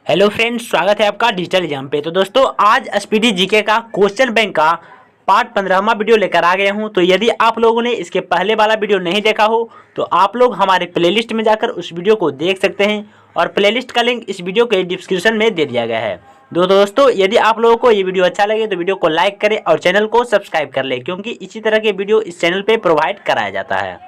Hello friends, स्वागत है आपका डिजिटल एग्जाम पे। तो दोस्तों, आज एसपीटी जीके का क्वेश्चन बैंक का पार्ट 15वां वीडियो लेकर आ गया हूं। तो यदि आप लोगों ने इसके पहले वाला वीडियो नहीं देखा हो तो आप लोग हमारे प्लेलिस्ट में जाकर उस वीडियो को देख सकते हैं और प्लेलिस्ट का लिंक इस वीडियो के डिस्क्रिप्शन में दे दिया गया है। दोस्तों, यदि आप लोगों को ये वीडियो अच्छा लगे तो वीडियो को लाइक करें और चैनल को सब्सक्राइब कर ले, क्योंकि इसी तरह के वीडियो इस चैनल पर प्रोवाइड कराया जाता है।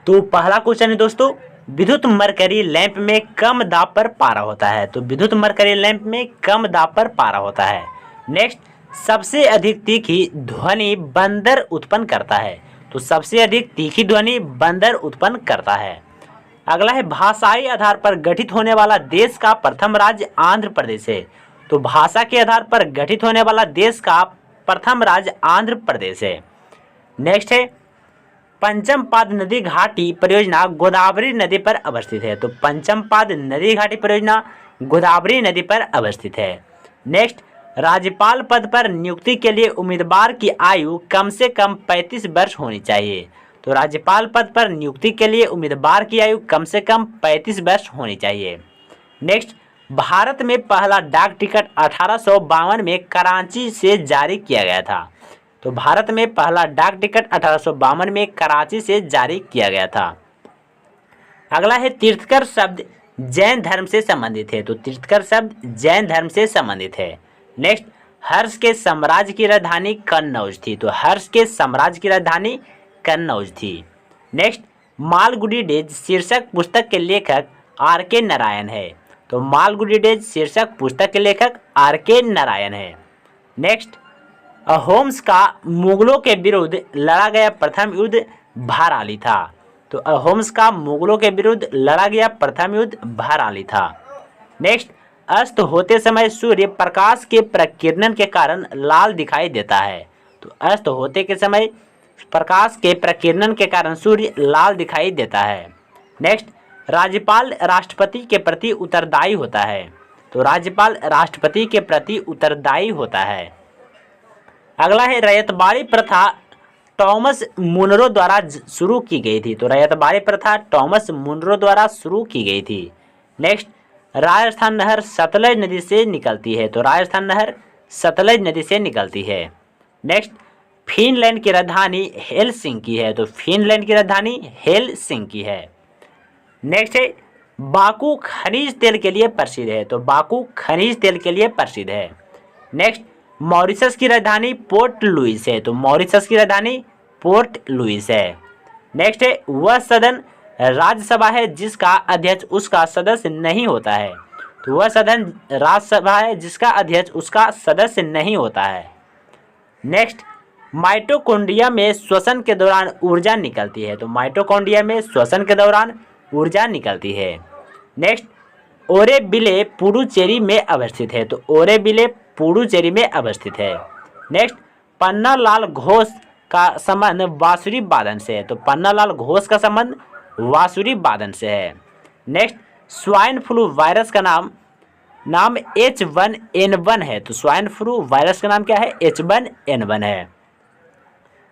तो पहला क्वेश्चन है दोस्तों, विद्युत मरकरी लैंप में कम दाब पर पारा होता है। तो विद्युत मरकरी लैंप में कम दाब पर पारा होता है। नेक्स्ट, सबसे अधिक तीखी ध्वनि बंदर उत्पन्न करता है। तो सबसे अधिक तीखी ध्वनि बंदर उत्पन्न करता है। अगला है, भाषाई आधार पर गठित होने वाला देश का प्रथम राज्य आंध्र प्रदेश है। तो भाषा के आधार पर गठित होने वाला देश का प्रथम राज्य आंध्र प्रदेश है। नेक्स्ट है, पंचमपाद नदी घाटी परियोजना गोदावरी नदी पर अवस्थित है। तो पंचमपाद नदी घाटी परियोजना गोदावरी नदी पर अवस्थित है। नेक्स्ट, राज्यपाल पद पर नियुक्ति के लिए उम्मीदवार की आयु कम से कम 35 वर्ष होनी चाहिए। तो राज्यपाल पद पर नियुक्ति के लिए उम्मीदवार की आयु कम से कम 35 वर्ष होनी चाहिए। नेक्स्ट, भारत में पहला डाक टिकट 1852 में कराची से जारी किया गया था। तो भारत में पहला डाक टिकट 1852 में कराची से जारी किया गया था। अगला है, तीर्थकर शब्द जैन धर्म से संबंधित है। तो तीर्थकर शब्द जैन धर्म से संबंधित है। नेक्स्ट, हर्ष के साम्राज्य की राजधानी कन्नौज थी। तो हर्ष के साम्राज्य की राजधानी कन्नौज थी। नेक्स्ट, मालगुडी डेज शीर्षक पुस्तक के लेखक आर के नारायण है। तो मालगुडी डेज शीर्षक पुस्तक के लेखक आर के नारायण है। नेक्स्ट, अहोम्स का मुगलों के विरुद्ध लड़ा गया प्रथम युद्ध भराली था। तो अहोम्स का मुगलों के विरुद्ध लड़ा गया प्रथम युद्ध भराली था। नेक्स्ट, अस्त होते समय सूर्य प्रकाश के प्रकीर्णन के कारण लाल दिखाई देता है। तो अस्त होते के समय प्रकाश के प्रकीर्णन के कारण सूर्य लाल दिखाई देता है। नेक्स्ट, राज्यपाल राष्ट्रपति के प्रति उत्तरदायी होता है। तो राज्यपाल राष्ट्रपति के प्रति उत्तरदायी होता है। अगला है, रैयतबाड़ी प्रथा टॉमस मुनरो द्वारा शुरू की गई थी। तो रैयतबाड़ी प्रथा टॉमस मुनरो द्वारा शुरू की गई थी। नेक्स्ट, राजस्थान नहर सतलज नदी से निकलती है। तो राजस्थान नहर सतलज नदी से निकलती है। नेक्स्ट, फिनलैंड की राजधानी हेलसिंकी है। तो फिनलैंड की राजधानी हेलसिंकी है। नेक्स्ट है, बाकू खनिज तेल के लिए प्रसिद्ध है। तो बाकू खनिज तेल के लिए प्रसिद्ध है। नेक्स्ट, मॉरिशस की राजधानी पोर्ट लुइस है। तो मॉरिशस की राजधानी पोर्ट लुइस है। नेक्स्ट है, वह सदन राज्यसभा है जिसका अध्यक्ष उसका सदस्य नहीं होता है। तो वह सदन राज्यसभा है जिसका अध्यक्ष उसका सदस्य नहीं होता है। नेक्स्ट, माइटोकॉन्ड्रिया में श्वसन के दौरान ऊर्जा निकलती है। तो माइटोकॉन्ड्रिया में श्वसन के दौरान ऊर्जा निकलती है। नेक्स्ट, ओरेबिले पुडुचेरी में अवस्थित है। तो ओरेबिले पुडुचेरी में अवस्थित है। नेक्स्ट, पन्नालाल घोष का संबंध बांसुरी वादन से है। तो पन्नालाल घोष का संबंध बांसुरी वादन से है। नेक्स्ट, स्वाइन फ्लू वायरस का नाम H1N1 है। तो स्वाइन फ्लू वायरस का नाम क्या है? H1N1 है।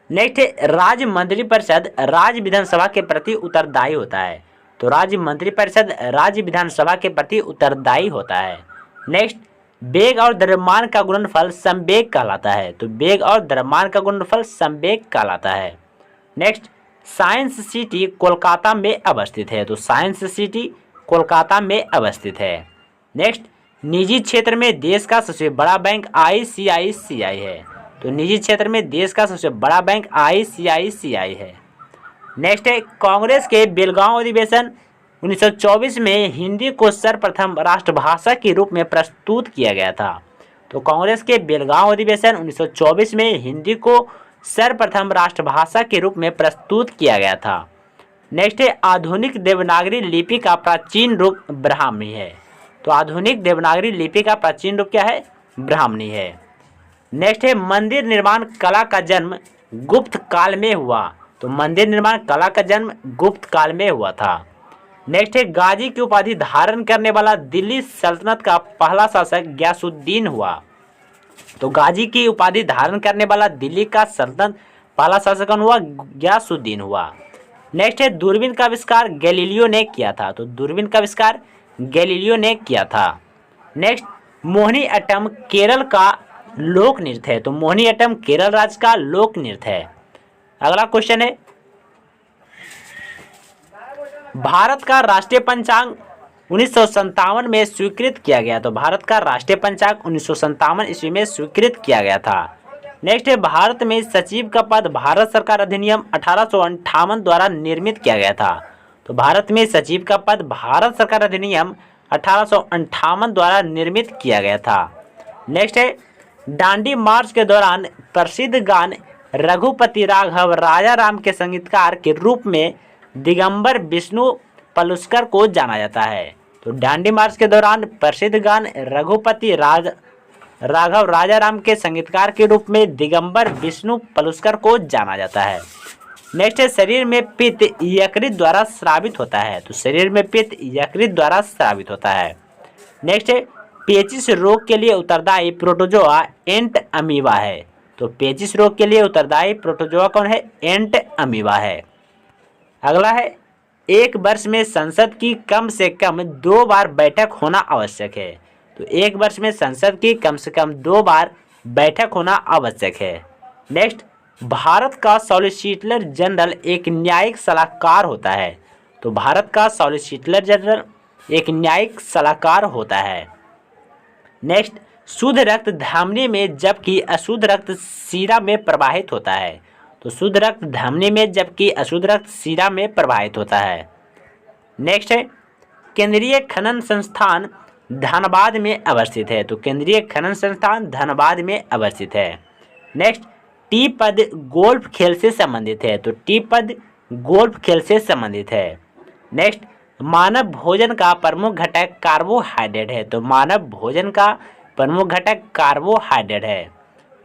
नेक्स्ट है, राज्य मंत्रिपरिषद राज्य विधानसभा के प्रति उत्तरदायी होता है। तो राज्य मंत्रिपरिषद राज्य विधानसभा के प्रति उत्तरदायी होता है। नेक्स्ट, वेग और द्रव्यमान का गुणनफल संवेग कहलाता है। तो वेग और द्रव्यमान का गुणनफल संवेग कहलाता है। नेक्स्ट, साइंस सिटी कोलकाता में अवस्थित है। तो साइंस सिटी कोलकाता में अवस्थित है। नेक्स्ट, निजी क्षेत्र में देश का सबसे बड़ा बैंक ICICI है। तो निजी क्षेत्र में देश का सबसे बड़ा बैंक ICICI है। नेक्स्ट है, कांग्रेस के बेलगांव अधिवेशन 1924 में हिंदी को सर्वप्रथम राष्ट्रभाषा के रूप में प्रस्तुत किया गया था। तो कांग्रेस के बेलगांव अधिवेशन 1924 में हिंदी को सर्वप्रथम राष्ट्रभाषा के रूप में प्रस्तुत किया गया था। नेक्स्ट है, आधुनिक देवनागरी लिपि का प्राचीन रूप ब्राह्मी है। तो आधुनिक देवनागरी लिपि का प्राचीन रूप क्या है? ब्राह्मणी है। नेक्स्ट है, मंदिर निर्माण कला का जन्म गुप्त काल में हुआ। तो मंदिर निर्माण कला का जन्म गुप्त काल में हुआ था। नेक्स्ट है, गाजी की उपाधि धारण करने वाला दिल्ली सल्तनत का पहला शासक गयासुद्दीन हुआ। तो गाजी की उपाधि धारण करने वाला दिल्ली का सल्तनत पहला शासक कौन हुआ? गयासुद्दीन हुआ। नेक्स्ट है, दूरबीन का आविष्कार गैलीलियो ने किया था। तो दूरबीन का आविष्कार गैलीलियो ने किया था। नेक्स्ट, मोहिनीअट्टम केरल का लोक नृत्य है। तो मोहिनीअट्टम केरल राज्य का लोक नृत्य है। अगला क्वेश्चन है, भारत का राष्ट्रीय पंचांग 1957 में स्वीकृत किया गया। तो भारत का राष्ट्रीय पंचांग 1957 ईस्वी में स्वीकृत किया गया था। नेक्स्ट है, भारत में सचिव का पद भारत सरकार अधिनियम 1858 द्वारा निर्मित किया गया था। तो भारत में सचिव का पद भारत सरकार अधिनियम 1858 द्वारा निर्मित किया गया था। नेक्स्ट है, दांडी मार्च के दौरान प्रसिद्ध गान रघुपति राघव राजा राम के संगीतकार के रूप में दिगंबर विष्णु पलुस्कर को जाना जाता है। तो दांडी मार्च के दौरान प्रसिद्ध गान रघुपति राघव राजा राम के संगीतकार के रूप में दिगंबर विष्णु पलुस्कर को जाना जाता है। नेक्स्ट है, शरीर में पित्त यकृत द्वारा स्रावित होता है। तो शरीर में पित्त यकृत द्वारा स्रावित होता है। नेक्स्ट है, पेचिश रोग के लिए उत्तरदायी प्रोटोजोआ एंट अमीबा है। तो पेचिश रोग के लिए उत्तरदायी प्रोटोजोआ कौन है? एंट अमीबा है। अगला है, एक वर्ष में संसद की कम से कम 2 बार बैठक होना आवश्यक है। तो एक वर्ष में संसद की कम से कम 2 बार बैठक होना आवश्यक है। नेक्स्ट, भारत का सॉलिसिटर जनरल एक न्यायिक सलाहकार होता है। तो भारत का सॉलिसिटर जनरल एक न्यायिक सलाहकार होता है। नेक्स्ट, शुद्ध रक्त धमनी में जबकि अशुद्ध रक्त शिरा में प्रवाहित होता है। तो शुद्ध रक्त धमनी में जबकि अशुद्ध रक्त शिरा में प्रवाहित होता है। नेक्स्ट है, केंद्रीय खनन संस्थान धनबाद में अवस्थित है। तो केंद्रीय खनन संस्थान धनबाद में अवस्थित है। नेक्स्ट, टी पद गोल्फ खेल से संबंधित है। तो टी पद गोल्फ खेल से संबंधित है। नेक्स्ट, मानव भोजन का प्रमुख घटक कार्बोहाइड्रेट है। तो मानव भोजन का प्रमुख घटक कार्बोहाइड्रेट है।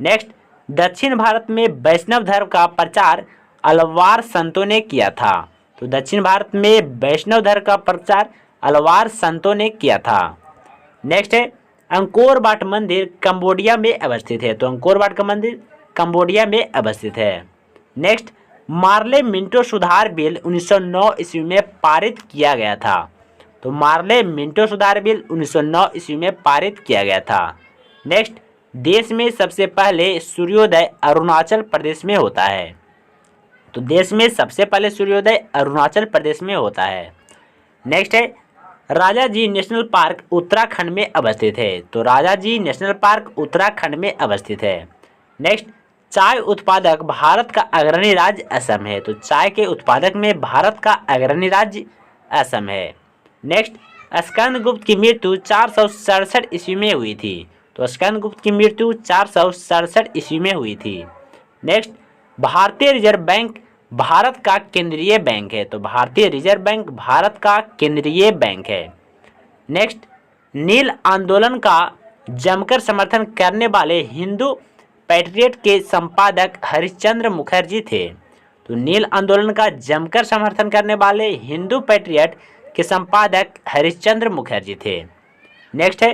नेक्स्ट, दक्षिण भारत में वैष्णव धर्म का प्रचार अलवार संतों ने किया था। तो दक्षिण भारत में वैष्णव धर्म का प्रचार अलवार संतों ने किया था। नेक्स्ट है, अंकोर वाट मंदिर कंबोडिया में अवस्थित है। तो अंकोर वाट का मंदिर कंबोडिया में अवस्थित है। नेक्स्ट, मार्ले मिंटो सुधार बिल 1909 ईस्वी में पारित किया गया था। तो मार्ले मिंटो सुधार बिल 1909 ईस्वी में पारित किया गया था। नेक्स्ट, देश में सबसे पहले सूर्योदय अरुणाचल प्रदेश में होता है। तो देश में सबसे पहले सूर्योदय अरुणाचल प्रदेश में होता है। नेक्स्ट है, राजाजी नेशनल पार्क उत्तराखंड में अवस्थित है। तो राजाजी नेशनल पार्क उत्तराखंड में अवस्थित है। नेक्स्ट, चाय उत्पादक भारत का अग्रणी राज्य असम है। तो चाय के उत्पादक में भारत का अग्रणी राज्य असम है। नेक्स्ट, स्कंदगुप्त की मृत्यु 467 ईस्वी में हुई थी। तो स्कंदगुप्त की मृत्यु 467 ईस्वी में हुई थी। नेक्स्ट, भारतीय रिजर्व बैंक भारत का केंद्रीय बैंक है। तो भारतीय रिजर्व बैंक भारत का केंद्रीय बैंक है। नेक्स्ट, नील आंदोलन का जमकर समर्थन करने वाले हिंदू पैट्रियट के संपादक हरिश्चंद्र मुखर्जी थे। तो नील आंदोलन का जमकर समर्थन करने वाले हिंदू पैट्रियट के संपादक हरिश्चंद्र मुखर्जी थे। नेक्स्ट है,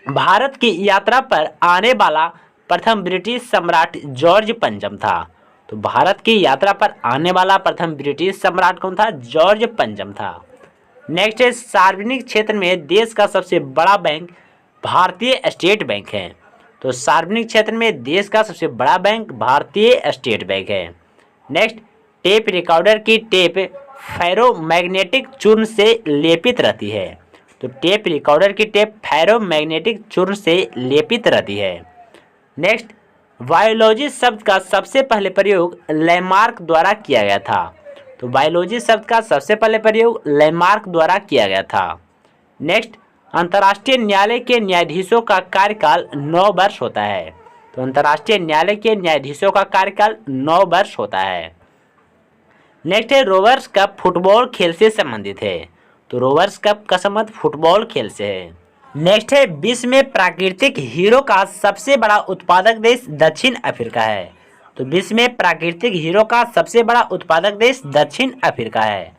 भारत की यात्रा पर आने वाला प्रथम ब्रिटिश सम्राट जॉर्ज पंचम था। तो भारत की यात्रा पर आने वाला प्रथम ब्रिटिश सम्राट कौन था? जॉर्ज पंचम था। नेक्स्ट है, सार्वजनिक क्षेत्र में देश का सबसे बड़ा बैंक भारतीय स्टेट बैंक है। तो सार्वजनिक क्षेत्र में देश का सबसे बड़ा बैंक भारतीय स्टेट बैंक है। नेक्स्ट, टेप रिकॉर्डर की टेप फेरोमैग्नेटिक चूर्ण से लेपित रहती है। तो टेप रिकॉर्डर की टेप फेरोमैग्नेटिक चूर्ण से लेपित रहती है। नेक्स्ट, बायोलॉजी शब्द का सबसे पहले प्रयोग लैमार्क द्वारा किया गया था। तो बायोलॉजी शब्द का सबसे पहले प्रयोग लैमार्क द्वारा किया गया था। नेक्स्ट, अंतर्राष्ट्रीय न्यायालय के न्यायाधीशों का कार्यकाल 9 वर्ष होता है। तो अंतर्राष्ट्रीय न्यायालय के न्यायाधीशों का कार्यकाल 9 वर्ष होता है। नेक्स्ट है, रोवर्स कप फुटबॉल खेल से संबंधित है। तो रोवर्स कप का संबंध फुटबॉल खेल से है। नेक्स्ट है, विश्व में प्राकृतिक हीरो का सबसे बड़ा उत्पादक देश दक्षिण अफ्रीका है। तो विश्व में प्राकृतिक हीरो का सबसे बड़ा उत्पादक देश दक्षिण अफ्रीका है।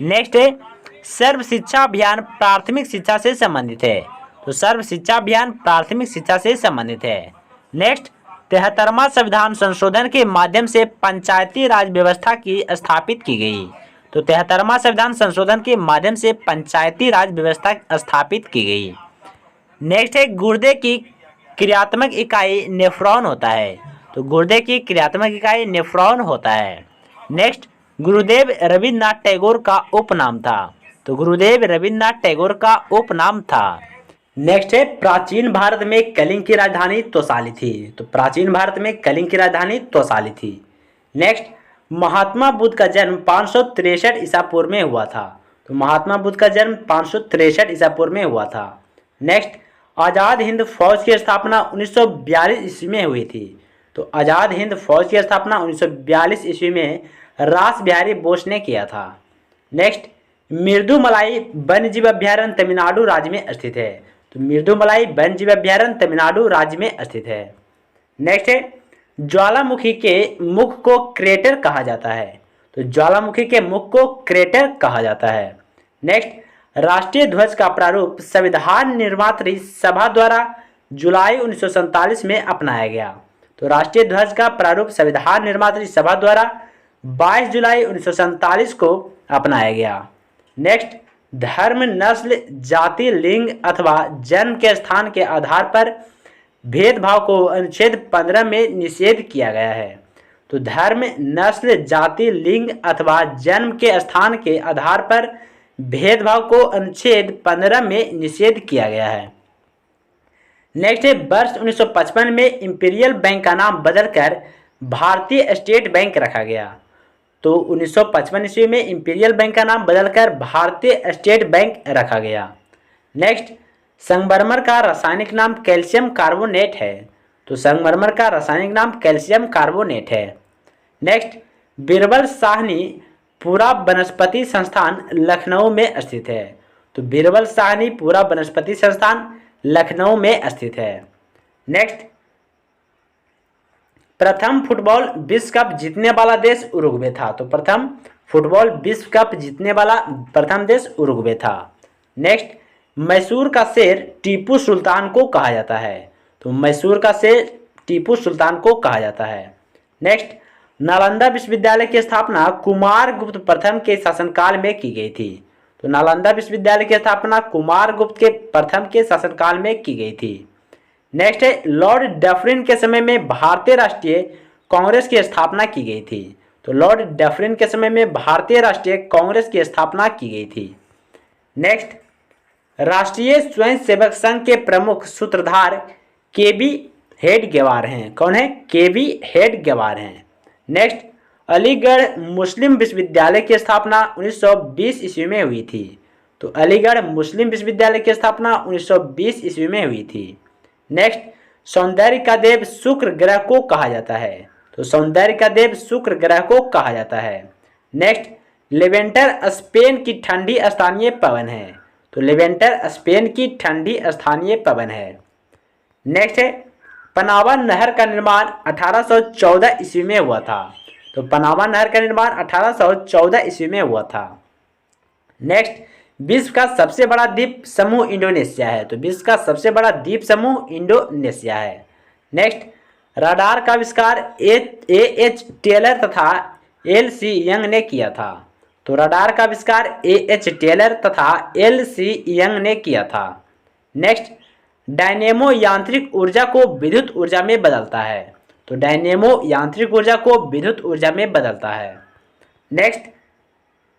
नेक्स्ट है, सर्व शिक्षा अभियान प्राथमिक शिक्षा से संबंधित है। तो सर्व शिक्षा अभियान प्राथमिक शिक्षा से संबंधित है। नेक्स्ट, 73वां संविधान संशोधन के माध्यम से पंचायती राज व्यवस्था की स्थापित की गई। तो 73वां संविधान संशोधन के माध्यम से पंचायती राज व्यवस्था स्थापित की गई। नेक्स्ट है गुर्दे की क्रियात्मक इकाई नेफ्रॉन होता है। तो गुर्दे की क्रियात्मक इकाई नेफ्रॉन होता है। नेक्स्ट, गुरुदेव रविन्द्रनाथ टैगोर का उपनाम था। तो गुरुदेव रविन्द्रनाथ टैगोर का उपनाम था। नेक्स्ट है प्रचीन भारत में कलिंग की राजधानी तोसाली थी। तो प्राचीन भारत में कलिंग की राजधानी तोसाली थी। नेक्स्ट, महात्मा बुद्ध का जन्म 563 ईसा पूर्व में हुआ था। तो महात्मा बुद्ध का जन्म 563 ईसा पूर्व में हुआ था। नेक्स्ट, आज़ाद हिंद फौज की स्थापना 1942 ईस्वी में हुई थी। तो आज़ाद हिंद फौज की स्थापना 1942 ईस्वी में रास बिहारी बोस ने किया था। नेक्स्ट, मृदुमलाई वन्यजीव अभ्यारण्य तमिलनाडु राज्य में स्थित है। तो मृदुमलाई वन्यजीव अभ्यारण्य तमिलनाडु राज्य में स्थित है। नेक्स्ट है, ज्वालामुखी के मुख को क्रेटर कहा जाता है। तो ज्वालामुखी के मुख को क्रेटर कहा जाता है। नेक्स्ट, राष्ट्रीय ध्वज का प्रारूप संविधान निर्मात्री सभा द्वारा जुलाई 1947 में अपनाया गया। तो राष्ट्रीय ध्वज का प्रारूप संविधान निर्मात्री सभा द्वारा 22 जुलाई 1947 को अपनाया गया। नेक्स्ट, धर्म, नस्ल, जाति, लिंग अथवा जन्म के स्थान के आधार पर भेदभाव को अनुच्छेद 15 में निषेध किया गया है। तो धर्म, नस्ल, जाति, लिंग अथवा जन्म के स्थान के आधार पर भेदभाव को अनुच्छेद 15 में निषेध किया गया है। नेक्स्ट है, वर्ष 1955 में इंपीरियल बैंक का नाम बदलकर भारतीय स्टेट बैंक रखा गया। तो 1955 ईस्वी में इंपीरियल बैंक का नाम बदलकर भारतीय स्टेट बैंक रखा गया। नेक्स्ट, संगमरमर का रासायनिक नाम कैल्शियम कार्बोनेट है। तो संगमरमर का रासायनिक नाम कैल्शियम कार्बोनेट है। नेक्स्ट, बीरबल साहनी पूरा वनस्पति संस्थान लखनऊ में स्थित है। तो बीरबल साहनी पूरा वनस्पति संस्थान लखनऊ में स्थित है। नेक्स्ट, प्रथम फुटबॉल विश्व कप जीतने वाला देश उरुग्वे था। तो प्रथम फुटबॉल विश्व कप जीतने वाला प्रथम देश उरुग्वे था। नेक्स्ट, मैसूर का शेर टीपू सुल्तान को कहा जाता है। तो मैसूर का शेर टीपू सुल्तान को कहा जाता है। नेक्स्ट, नालंदा विश्वविद्यालय की स्थापना कुमारगुप्त प्रथम के शासनकाल में की गई थी। तो नालंदा विश्वविद्यालय की स्थापना कुमारगुप्त के प्रथम के शासनकाल में की गई थी। नेक्स्ट है, लॉर्ड डफरिन के समय में भारतीय राष्ट्रीय कांग्रेस की स्थापना की गई थी। तो लॉर्ड डफरिन के समय में भारतीय राष्ट्रीय कांग्रेस की स्थापना की गई थी। नेक्स्ट, राष्ट्रीय स्वयंसेवक संघ के प्रमुख सूत्रधार केबी हेडगेवार हैं। कौन है? केबी हेडगेवार हैं। नेक्स्ट, अलीगढ़ मुस्लिम विश्वविद्यालय की स्थापना 1920 ईस्वी में हुई थी। तो अलीगढ़ मुस्लिम विश्वविद्यालय की स्थापना 1920 ईस्वी में हुई थी। नेक्स्ट, सौंदर्य का देव शुक्र ग्रह को कहा जाता है। तो सौंदर्य का देव शुक्र ग्रह को कहा जाता है। नेक्स्ट, लेवेंटर स्पेन की ठंडी स्थानीय पवन है। तो लेवेंटर स्पेन की ठंडी स्थानीय पवन है। नेक्स्ट है, पनामा नहर का निर्माण 1814 ईस्वी में हुआ था। तो पनामा नहर का निर्माण 1814 ईस्वी में हुआ था। नेक्स्ट, विश्व का सबसे बड़ा द्वीप समूह इंडोनेशिया है। तो विश्व का सबसे बड़ा द्वीप समूह इंडोनेशिया है। नेक्स्ट, रडार का आविष्कार A.H. टेलर तथा L.C. यंग ने किया था। तो रडार का आविष्कार A.H. टेलर तथा L.C. यंग ने किया था। नेक्स्ट, डायनेमो यांत्रिक ऊर्जा को विद्युत ऊर्जा में बदलता है। तो डायनेमो यांत्रिक ऊर्जा को विद्युत ऊर्जा में बदलता है। नेक्स्ट,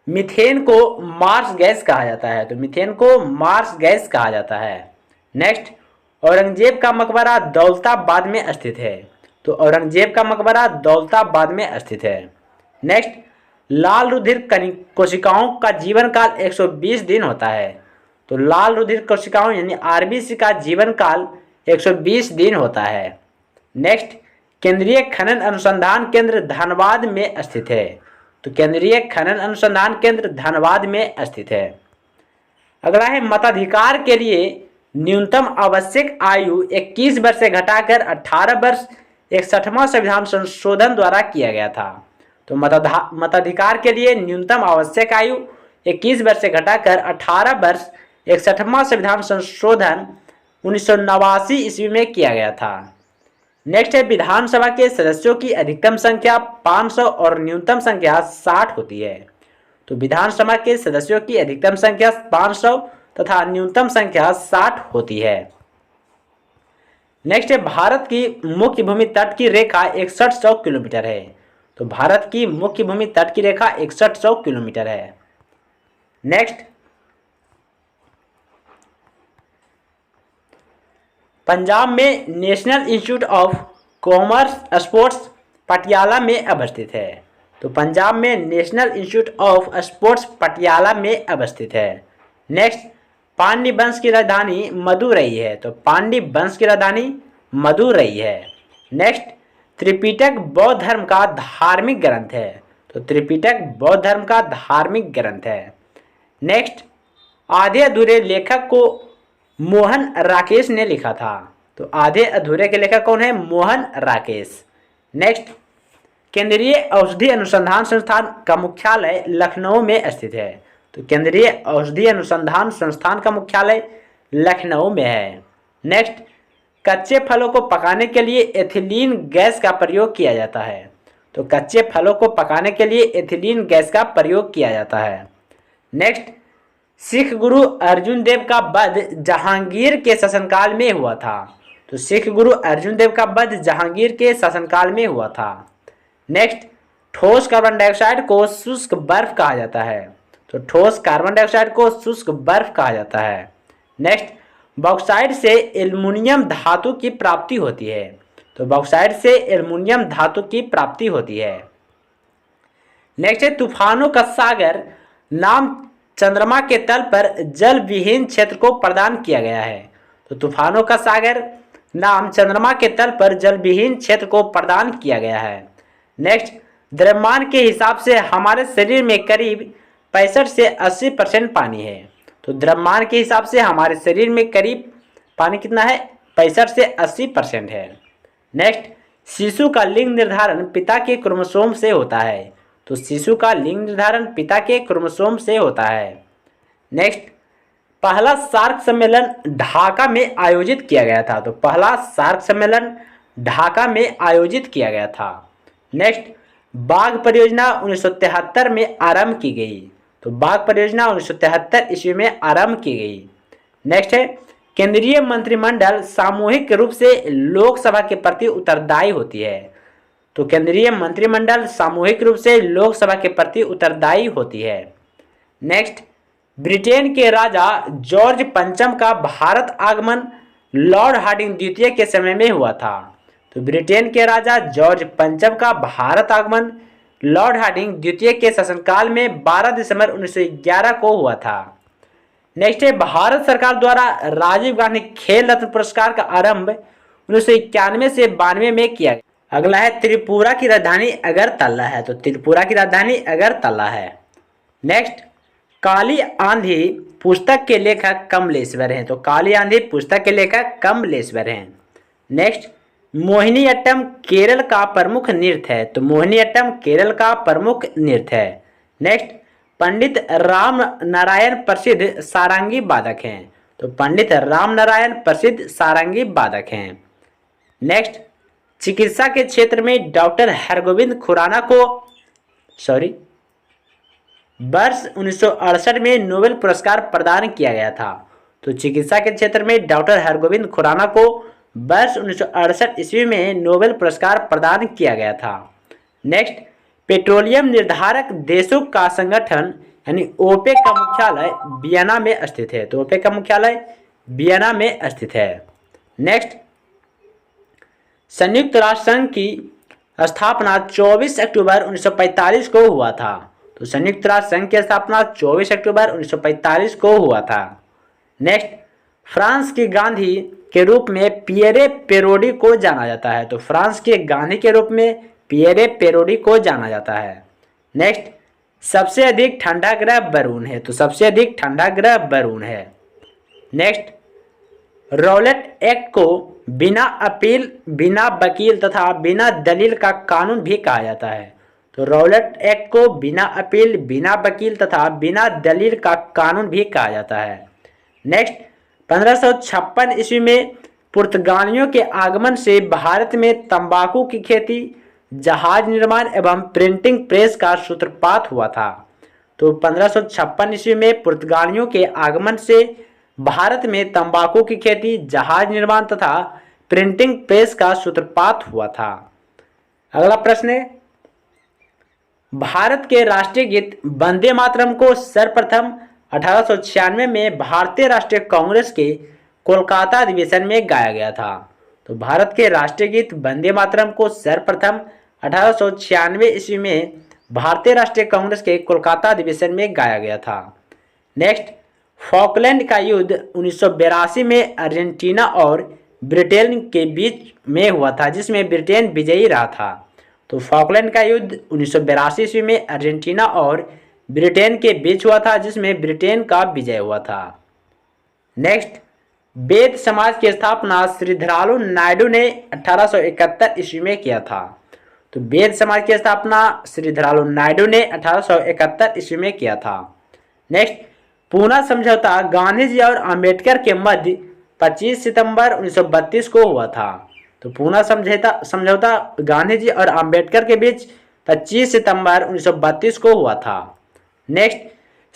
मीथेन को मार्स गैस कहा जाता है। तो मीथेन को मार्स गैस कहा जाता है। नेक्स्ट, औरंगजेब का मकबरा दौलताबाद में स्थित है। तो औरंगजेब का मकबरा दौलताबाद में स्थित है। नेक्स्ट, लाल रुधिर कोशिकाओं का जीवन काल 120 दिन होता है। तो लाल रुधिर कोशिकाओं यानी आरबीसी का जीवन काल 120 दिन होता है। नेक्स्ट, केंद्रीय खनन अनुसंधान केंद्र धनबाद में स्थित है। तो केंद्रीय खनन अनुसंधान केंद्र धनबाद में स्थित है। अगला है, मताधिकार के लिए न्यूनतम आवश्यक आयु 21 वर्ष से घटाकर 18 वर्ष 61वां संविधान संशोधन द्वारा किया गया था। तो मताधिकार के लिए न्यूनतम आवश्यक आयु 21 वर्ष से घटाकर 18 वर्ष 61वां संविधान संशोधन 1989 ईस्वी में किया गया था। नेक्स्ट है, विधानसभा के सदस्यों की अधिकतम संख्या 500 और न्यूनतम संख्या 60 होती है। तो विधानसभा के सदस्यों की अधिकतम संख्या 500 तथा न्यूनतम संख्या 60 होती है। नेक्स्ट है भारत की मुख्य भूमि तट की रेखा 6100 किलोमीटर है। तो भारत की मुख्य भूमि तट की रेखा 6100 किलोमीटर है। नेक्स्ट, पंजाब में national institute of commerce sports Patiala में अवस्थित है। तो पंजाब में national institute of sports Patiala में अवस्थित है। नेक्स्ट, पांड्य वंश की राजधानी मदुरई है। तो पांड्य वंश की राजधानी मदुरई है। नेक्स्ट, त्रिपिटक बौद्ध धर्म का धार्मिक ग्रंथ है। तो त्रिपिटक बौद्ध धर्म का धार्मिक ग्रंथ है। नेक्स्ट, आधे अधूरे लेखक को मोहन राकेश ने लिखा था। तो आधे अधूरे के लेखक कौन है? मोहन राकेश। नेक्स्ट, केंद्रीय औषधि अनुसंधान संस्थान का मुख्यालय लखनऊ में स्थित है। तो केंद्रीय औषधि अनुसंधान संस्थान का मुख्यालय लखनऊ में है। नेक्स्ट, कच्चे फलों को पकाने के लिए एथिलीन गैस का प्रयोग किया जाता है। तो कच्चे फलों को पकाने के लिए एथिलीन गैस का प्रयोग किया जाता है। नेक्स्ट, सिख गुरु अर्जुन देव का वध जहांगीर के शासनकाल में हुआ था। तो सिख गुरु अर्जुन देव का वध जहांगीर के शासनकाल में हुआ था। नेक्स्ट, ठोस कार्बन डाइऑक्साइड को शुष्क बर्फ कहा जाता है। तो ठोस कार्बन डाइऑक्साइड को शुष्क बर्फ कहा जाता है। नेक्स्ट, बॉक्साइट से एल्युमिनियम धातु की प्राप्ति होती है। तो बॉक्साइट से एल्युमिनियम धातु की प्राप्ति होती है। नेक्स्ट है, तूफानों का सागर नाम चंद्रमा के तल पर जल विहीन क्षेत्र को प्रदान किया गया है। तो तूफानों का सागर नाम चंद्रमा के तल पर जल विहीन क्षेत्र को प्रदान किया गया है। नेक्स्ट, द्रव्यमान के हिसाब से हमारे शरीर में करीब 65 से 80% पानी है। तो द्रव्यमान के हिसाब से हमारे शरीर में करीब पानी कितना है? 65 से 80% है। नेक्स्ट, शिशु का लिंग निर्धारण पिता के क्रोमोसोम से होता है। तो शिशु का लिंग निर्धारण पिता के क्रोमोसोम से होता है। नेक्स्ट, पहला सार्क सम्मेलन ढाका में आयोजित किया गया था। तो पहला सार्क सम्मेलन ढाका में आयोजित किया गया था। नेक्स्ट, बाघ परियोजना 1973 में आरंभ की गई। तो बाघ परियोजना 1973 ईस्वी में आरंभ की गई। नेक्स्ट है, केंद्रीय मंत्रिमंडल सामूहिक रूप से लोकसभा के प्रति उत्तरदायी होती है। तो केंद्रीय मंत्रिमंडल सामूहिक रूप से लोकसभा के प्रति उत्तरदायी होती है। नेक्स्ट, ब्रिटेन के राजा जॉर्ज पंचम का भारत आगमन लॉर्ड हार्डिंग द्वितीय के समय में हुआ था। तो ब्रिटेन के राजा जॉर्ज पंचम का भारत आगमन लॉर्ड हार्डिंग द्वितीय के शासनकाल में 12 दिसंबर 1911 को हुआ था। नेक्स्ट है, भारत सरकार द्वारा राजीव गांधी खेल रत्न पुरस्कार का आरंभ 1991 से 92 में किया गया। अगला है, त्रिपुरा की राजधानी अगरतला है। तो त्रिपुरा की राजधानी अगरतला है। नेक्स्ट, काली आंधी पुस्तक के लेखक कमलेश्वर हैं। तो काली आंधी पुस्तक के लेखक कमलेश्वर हैं। नेक्स्ट, मोहिनीअट्टम केरल का प्रमुख नृत्य है। तो मोहिनीअट्टम केरल का प्रमुख नृत्य है। नेक्स्ट, पंडित राम नारायण प्रसिद्ध सारंगी वादक हैं। तो पंडित राम नारायण प्रसिद्ध सारंगी वादक हैं। नेक्स्ट, चिकित्सा के क्षेत्र में डॉक्टर हरगोविंद खुराना को वर्ष 1968 में नोबेल पुरस्कार प्रदान किया गया था। तो चिकित्सा के क्षेत्र में डॉक्टर हरगोविंद खुराना को वर्ष 1968 ईस्वी में नोबेल पुरस्कार प्रदान किया गया था। नेक्स्ट, पेट्रोलियम निर्धारक देशों का संगठन यानी ओपेक का मुख्यालय वियना में स्थित है। तो ओपेक का मुख्यालय वियना में स्थित है। नेक्स्ट, संयुक्त राष्ट्र संघ की स्थापना 24 अक्टूबर 1945 को हुआ था। तो संयुक्त राष्ट्र संघ की स्थापना 24 अक्टूबर 1945 को हुआ था। नेक्स्ट, फ्रांस के गांधी के रूप में पियरे पेरोडी को जाना जाता है। तो फ्रांस के गांधी के रूप में पियरे पेरोडी को जाना जाता है। नेक्स्ट, सबसे अधिक ठंडा ग्रह वरुण है। तो सबसे अधिक ठंडा ग्रह वरुण है। नेक्स्ट, रॉलेट एक्ट को बिना अपील, बिना वकील तथा बिना दलील का कानून भी कहा जाता है। तो रॉलेट एक्ट को बिना अपील, बिना वकील तथा बिना दलील का कानून भी कहा जाता है। नेक्स्ट, 1556 ईस्वी में पुर्तगालियों के आगमन से भारत में तंबाकू की खेती, जहाज निर्माण एवं प्रिंटिंग प्रेस का सूत्रपात हुआ था। तो 1556 ईस्वी में पुर्तगालियों के आगमन से भारत में तंबाकू की खेती, जहाज निर्माण तथा प्रिंटिंग प्रेस का सूत्रपात हुआ था? अगला प्रश्न है, भारत के राष्ट्रीय गीत वंदे मातरम को सर्वप्रथम 1896 में भारतीय राष्ट्रीय कांग्रेस के कोलकाता अधिवेशन में गाया गया था। तो भारत के राष्ट्रीय गीत वंदे मातरम को सर्वप्रथम 1896 ईस्वी में भारतीय राष्ट्रीय कांग्रेस के कोलकाता अधिवेशन में गाया गया था। नेक्स्ट, फॉकलैंड का युद्ध 1982 में अर्जेंटीना और ब्रिटेन के बीच में हुआ था, जिसमें ब्रिटेन विजयी रहा था। तो फॉकलैंड का युद्ध 1982 ईस्वी में अर्जेंटीना और ब्रिटेन के बीच हुआ था, जिसमें ब्रिटेन का विजय हुआ था। नेक्स्ट, बेद समाज की स्थापना श्रीधरालु नायडू ने 1871 ईस्वी में किया था। तो बेद समाज की स्थापना श्रीधरालु नायडू ने 1871 ईस्वी में किया था। नेक्स्ट, पूना समझौता गांधी जी और अंबेडकर के मध्य 25 सितंबर 1932 को हुआ था। तो पूना समझौता गांधी जी और अंबेडकर के बीच 25 सितंबर 1932 को हुआ था। नेक्स्ट,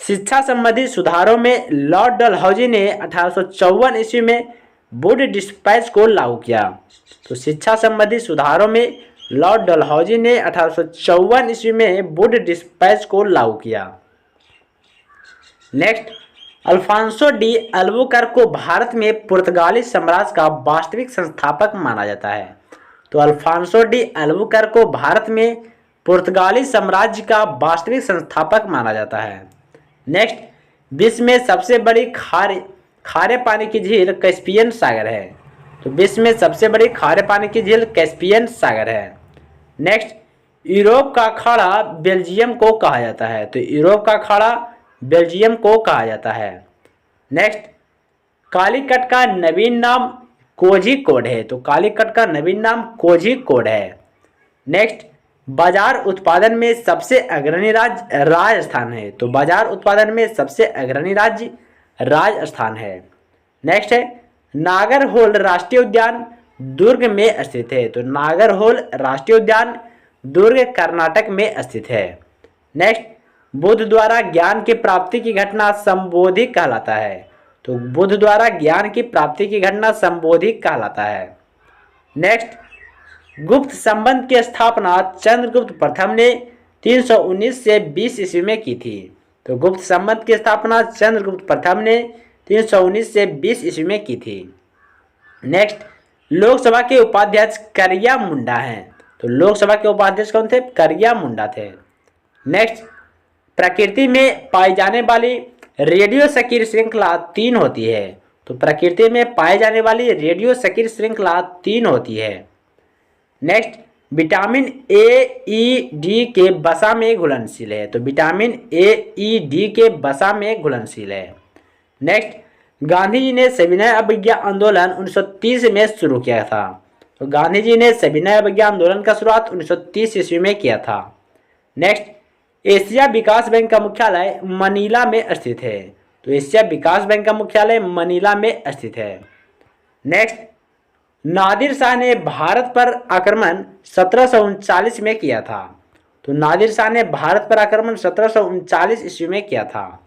शिक्षा संबंधी सुधारों में लॉर्ड डलहौजी ने 1854 ईस्वी में वुड डिस्पैच को लागू किया। तो शिक्षा संबंधी सुधारों में लॉर्ड डलहौजी ने 1854 ईस्वी में वुड डिस्पैच को लागू किया। नेक्स्ट, अल्फांसो डी अल्बुकर्क को भारत में पुर्तगाली साम्राज्य का वास्तविक संस्थापक माना जाता है। तो अल्फांसो डी अल्बुकर्क को भारत में पुर्तगाली साम्राज्य का वास्तविक संस्थापक माना जाता है। नेक्स्ट, विश्व में सबसे बड़ी खारे पानी की झील कैस्पियन सागर है। तो विश्व में सबसे बड़ी खारे पानी की झील कैस्पियन सागर है। नेक्स्ट, यूरोप का अखाड़ा बेल्जियम को कहा जाता है। तो यूरोप का अखाड़ा बेल्जियम को कहा जाता है। नेक्स्ट, कालीकट का नवीन नाम कोझिकोड है। तो कालीकट का नवीन नाम कोझिकोड है। नेक्स्ट, बाजार उत्पादन में सबसे अग्रणी राज्य राजस्थान है। तो बाजार उत्पादन में सबसे अग्रणी राज्य राजस्थान है। नेक्स्ट है, नागरहोल राष्ट्रीय उद्यान दुर्ग में स्थित है। तो नागरहोल राष्ट्रीय उद्यान दुर्ग कर्नाटक में स्थित है। नेक्स्ट, बुद्ध द्वारा ज्ञान की प्राप्ति की घटना संबोधि कहलाता है। तो बुद्ध द्वारा ज्ञान की प्राप्ति की घटना संबोधि कहलाता है। नेक्स्ट, गुप्त संबंध की स्थापना चंद्रगुप्त प्रथम ने 319 से 20 ईस्वी में की थी। तो गुप्त संबंध की स्थापना चंद्रगुप्त प्रथम ने 319 से 20 ईस्वी में की थी। नेक्स्ट, लोकसभा के उपाध्यक्ष करिया मुंडा हैं। तो लोकसभा के उपाध्यक्ष कौन थे? करिया मुंडा थे। नेक्स्ट, प्रकृति में पाई जाने वाली रेडियो शकीर श्रृंखला 3 होती है। तो प्रकृति में पाई जाने वाली रेडियो शकीर श्रृंखला 3 होती है। Next, vitamin A, E, D के वसा में घुलनशील है। तो विटामिन ए, ई, डी के वसा में घुलनशील है। नेक्स्ट, गांधी जी ने सविनय अवज्ञा आंदोलन 1930 में शुरू किया था। तो गांधी जी ने सविनय अवज्ञा आंदोलन का शुरुआत 1930 ईस्वी में किया था। नेक्स्ट, एशिया विकास बैंक का मुख्यालय मनीला में स्थित है। तो एशिया विकास बैंक का मुख्यालय मनीला में स्थित है। नेक्स्ट, नादिर शाह ने भारत पर आक्रमण 1739 में किया था। तो नादिर शाह ने भारत पर आक्रमण 1739 ईस्वी में किया था।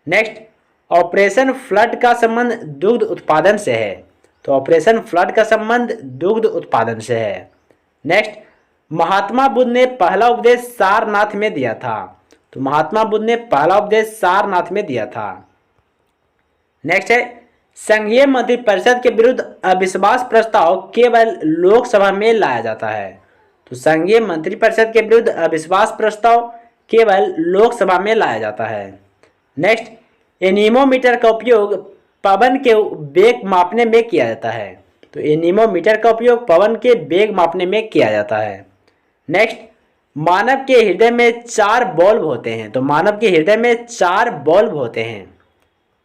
नेक्स्ट, ऑपरेशन फ्लड का संबंध दुग्ध उत्पादन से है। तो ऑपरेशन फ्लड का संबंध दुग्ध उत्पादन से है। नेक्स्ट, महात्मा बुद्ध ने पहला उपदेश सारनाथ में दिया था। तो महात्मा बुद्ध ने पहला उपदेश सारनाथ में दिया था। नेक्स्ट है, संघीय मंत्रिपरिषद के विरुद्ध अविश्वास प्रस्ताव केवल लोकसभा में लाया जाता है। तो संघीय मंत्रिपरिषद के विरुद्ध अविश्वास प्रस्ताव केवल लोकसभा में लाया जाता है। नेक्स्ट, एनीमोमीटर का उपयोग पवन के वेग मापने में किया जाता है। तो एनीमोमीटर का उपयोग पवन के वेग मापने में किया जाता है। नेक्स्ट, मानव के हृदय में 4 बल्ब होते हैं। तो मानव के हृदय में 4 बल्ब होते हैं।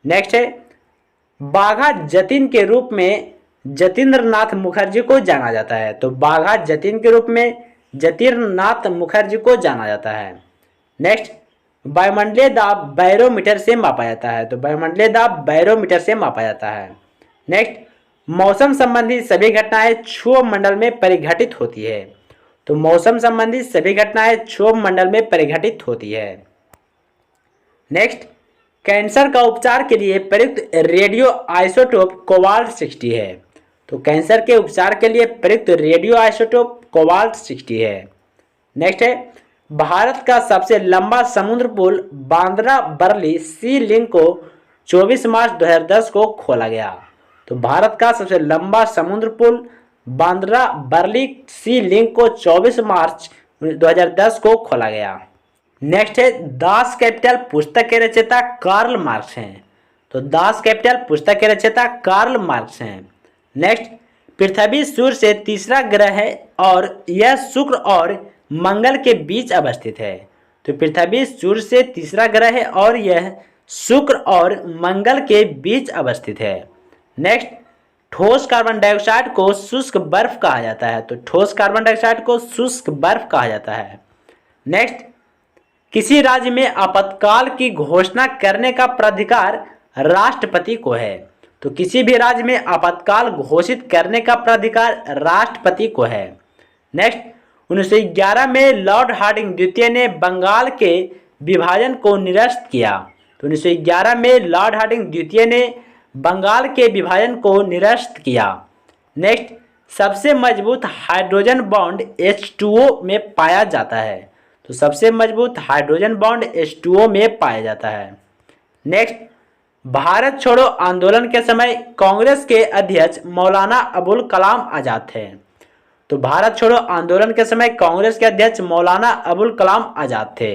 नेक्स्ट है, बाघा जतिन के रूप में जतीन्द्रनाथ मुखर्जी को जाना जाता है। तो बाघा जतिन के रूप में जतीन्द्रनाथ मुखर्जी को जाना जाता है। नेक्स्ट, वायुमंडलीय दाब बैरोमीटर से मापा जाता है। तो वायुमंडलीय दाब बैरोमीटर से मापा जाता है। नेक्स्ट, मौसम संबंधी सभी घटनाएं क्षोभ मंडल में परिघटित होती है। तो मौसम संबंधी सभी घटनाएं क्षोभ मंडल में परिघटित होती है। नेक्स्ट, कैंसर का उपचार के लिए प्रयुक्त रेडियो आइसोटोप कोबाल्ट 60 है। तो कैंसर के उपचार के लिए प्रयुक्त रेडियो आइसोटोप कोबाल्ट 60 है। नेक्स्ट है भारत का सबसे लंबा समुद्र पुल बांद्रा बरली सी लिंक को 24 मार्च 2010 को खोला गया। तो भारत का सबसे लंबा समुद्र पुल बांद्रा बरली सी लिंक को 24 मार्च 2010 को खोला गया। नेक्स्ट है दास कैपिटल पुस्तक के रचयिता कार्ल मार्क्स हैं। तो दास कैपिटल पुस्तक के रचयिता कार्ल मार्क्स हैं। नेक्स्ट पृथ्वी सूर्य से तीसरा ग्रह है और यह शुक्र और मंगल के बीच अवस्थित है। तो पृथ्वी सूर्य से तीसरा ग्रह है और यह शुक्र और मंगल के बीच अवस्थित है। नेक्स्ट ठोस कार्बन डाइऑक्साइड को शुष्क बर्फ कहा जाता है। तो ठोस कार्बन डाइऑक्साइड को शुष्क बर्फ कहा जाता है। नेक्स्ट किसी राज्य में आपातकाल की घोषणा करने का प्राधिकार राष्ट्रपति को है। तो किसी भी राज्य में आपातकाल घोषित करने का प्राधिकार राष्ट्रपति को है। नेक्स्ट 1911 में लॉर्ड हार्डिंग द्वितीय ने बंगाल के विभाजन को निरस्त किया। तो 1911 में लॉर्ड हार्डिंग द्वितीय ने बंगाल के विभाजन को निरस्त किया। नेक्स्ट सबसे मजबूत हाइड्रोजन बॉन्ड H2O में पाया जाता है। तो सबसे मजबूत हाइड्रोजन बॉन्ड H2O में पाया जाता है। नेक्स्ट भारत छोड़ो आंदोलन के समय कांग्रेस के अध्यक्ष मौलाना अबुल कलाम आजाद थे। तो भारत छोड़ो आंदोलन के समय कांग्रेस के अध्यक्ष मौलाना अबुल कलाम आजाद थे।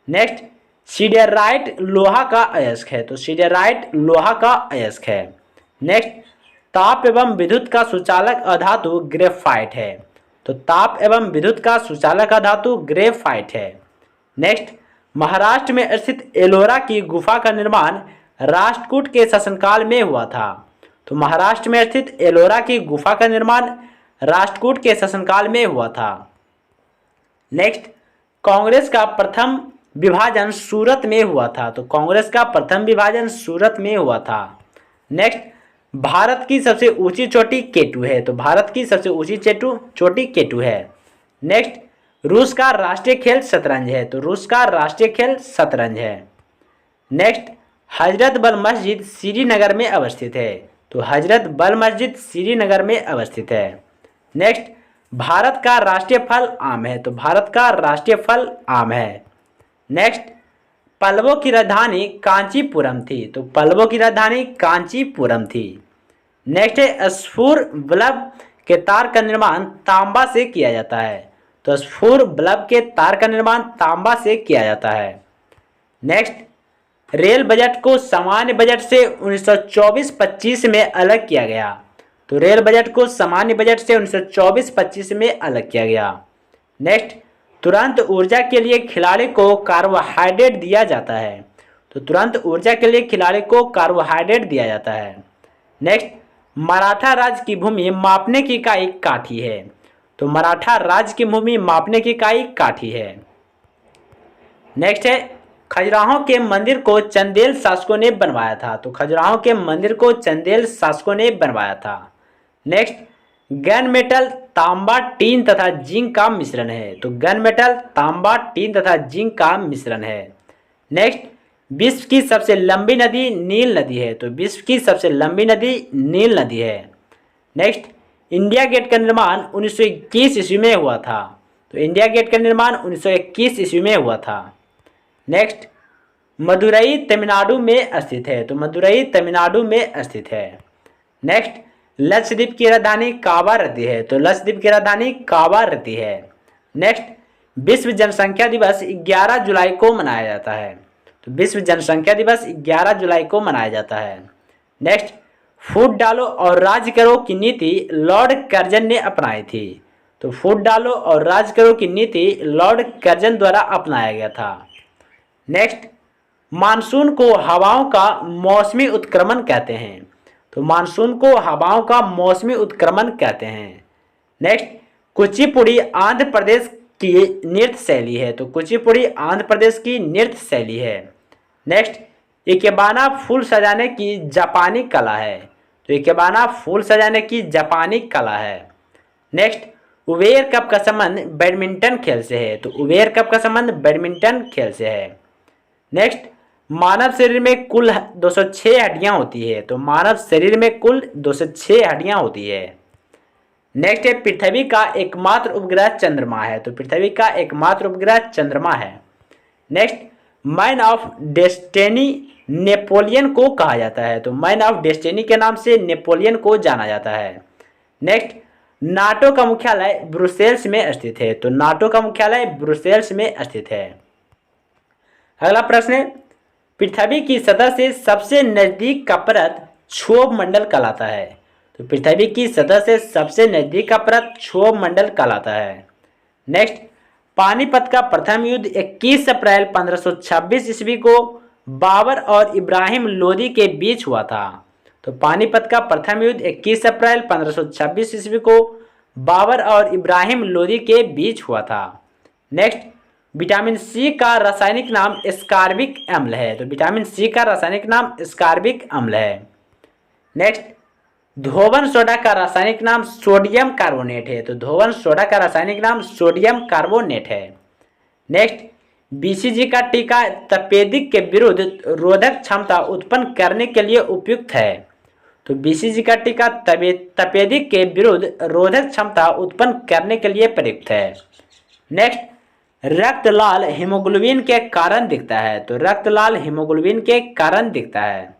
नेक्स्ट सीडेराइट लोहा का अयस्क है। तो सीडेराइट लोहा का अयस्क है। नेक्स्ट ताप एवं विद्युत का सुचालक अधातु ग्रेफाइट है। तो ताप एवं विद्युत का सुचालक अधातु ग्रेफाइट है। नेक्स्ट महाराष्ट्र में स्थित एलोरा की गुफा का निर्माण राष्ट्रकूट के शासनकाल में हुआ था। तो महाराष्ट्र में स्थित एलोरा की गुफा का निर्माण राष्ट्रकूट के शासनकाल में हुआ था। नेक्स्ट कांग्रेस का प्रथम विभाजन सूरत में हुआ था। तो कांग्रेस का प्रथम विभाजन सूरत में हुआ था। नेक्स्ट भारत की सबसे ऊंची चोटी केटू है। तो भारत की सबसे ऊंची चोटी केटू है। नेक्स्ट रूस का राष्ट्रीय खेल शतरंज है। तो रूस का राष्ट्रीय खेल शतरंज है। नेक्स्ट हजरत बल मस्जिद श्रीनगर में अवस्थित है। तो हजरत बल मस्जिद श्रीनगर में अवस्थित है। नेक्स्ट भारत का राष्ट्रीय फल आम है। तो भारत का राष्ट्रीय फल आम है। नेक्स्ट पल्लवों की राजधानी कांचीपुरम थी। तो पल्लवों की राजधानी कांचीपुरम थी। नेक्स्ट है स्फुर बल्ब के तार का निर्माण तांबा से किया जाता है। तो स्फुर बल्ब के तार का निर्माण तांबा से किया जाता है। नेक्स्ट रेल बजट को सामान्य बजट से 1924-25 में अलग किया गया। तो रेल बजट को सामान्य बजट से 1924-25 में अलग किया गया। नेक्स्ट तुरंत ऊर्जा के लिए खिलाड़ी को कार्बोहाइड्रेट दिया जाता है। तो तुरंत ऊर्जा के लिए खिलाड़ी को कार्बोहाइड्रेट दिया जाता है। नेक्स्ट मराठा राज्य की भूमि मापने की इकाई काठी है। तो मराठा राज्य की भूमि मापने की इकाई काठी है। नेक्स्ट है खजुराहो के मंदिर को चंदेल शासकों ने बनवाया था। तो खजुराहो के मंदिर को चंदेल शासकों ने बनवाया था। नेक्स्ट गन मेटल तांबा टीन तथा जिंक का मिश्रण है। तो गन मेटल तांबा टीन तथा जिंक का मिश्रण है। नेक्स्ट विश्व की सबसे लंबी नदी नील नदी है। तो विश्व की सबसे लंबी नदी नील नदी है। नेक्स्ट इंडिया गेट का निर्माण 1921 ईस्वी में हुआ था। तो इंडिया गेट का निर्माण 1921 ईस्वी में हुआ था। नेक्स्ट मदुरई तमिलनाडु में स्थित है। तो मदुरई तमिलनाडु में स्थित है। नेक्स्ट लक्षद्वीप की राजधानी कावारत्ती है। तो लक्षद्वीप की राजधानी कावारत्ती है। नेक्स्ट विश्व जनसंख्या दिवस 11 जुलाई को मनाया जाता है। तो विश्व जनसंख्या दिवस 11 जुलाई को मनाया जाता है। नेक्स्ट फूट डालो और राज करो की नीति लॉर्ड कर्जन ने अपनाई थी। तो फूट डालो और राज करो की नीति लॉर्ड कर्जन द्वारा अपनाया गया था। नेक्स्ट मानसून को हवाओं का मौसमी उत्क्रमण कहते हैं। तो मानसून को हवाओं का मौसमी उत्क्रमण कहते हैं। नेक्स्ट कुचिपुड़ी आंध्र प्रदेश की नृत्य शैली है। तो कुचिपुड़ी आंध्र प्रदेश की नृत्य शैली है। नेक्स्ट इकेबाना फूल सजाने की जापानी कला है। तो इकेबाना फूल सजाने की जापानी कला है। नेक्स्ट उबेर कप का संबंध बैडमिंटन खेल से है। तो उबेर कप का संबंध बैडमिंटन खेल से है। नेक्स्ट मानव शरीर में कुल 206 हड्डियां होती है। तो मानव शरीर में कुल 206 हड्डियां होती है। नेक्स्ट है, पृथ्वी का एकमात्र उपग्रह चंद्रमा है। तो पृथ्वी का एकमात्र उपग्रह चंद्रमा है। Next, man of destiny Napoleon को कहा जाता है। तो मैन ऑफ डेस्टिनी के नाम से नेपोलियन को जाना जाता है। नेक्स्ट, नाटो का मुख्यालय ब्रुसेल्स में स्थित है। तो नाटो का मुख्यालय ब्रुसेल्स में स्थित है। अगला प्रश्न है, पृथ्वी की सतह से सबसे नजदीक का परत क्षोभ मंडल कहलाता है। तो पृथ्वी की सतह से सबसे नजदीक का परत क्षोभ मंडल कहलाता है। नेक्स्ट, पानीपत का प्रथम युद्ध 21 अप्रैल 1526 ईस्वी को बाबर और इब्राहिम लोदी के बीच हुआ था। तो पानीपत का प्रथम युद्ध 21 अप्रैल 1526 ईस्वी को बाबर और इब्राहिम लोदी के बीच हुआ था। नेक्स्ट, विटामिन सी का रासायनिक नाम एस्कॉर्बिक अम्ल है। तो विटामिन सी का रासायनिक नाम एस्कॉर्बिक अम्ल है। नेक्स्ट, धोवन सोडा का रासायनिक नाम सोडियम कार्बोनेट है। तो धोवन सोडा का रासायनिक नाम सोडियम कार्बोनेट है। नेक्स्ट, बीसीजी का टीका तपेदिक के विरुद्ध रोधक क्षमता उत्पन्न करने के लिए उपयुक्त है। तो बीसीजी का टीका तपेदिक के विरुद्ध रोधक क्षमता उत्पन्न करने के लिए प्रयुक्त है। नेक्स्ट, रक्त लाल हीमोग्लोबिन के कारण दिखता है। तो रक्त लाल हीमोग्लोबिन के कारण दिखता है।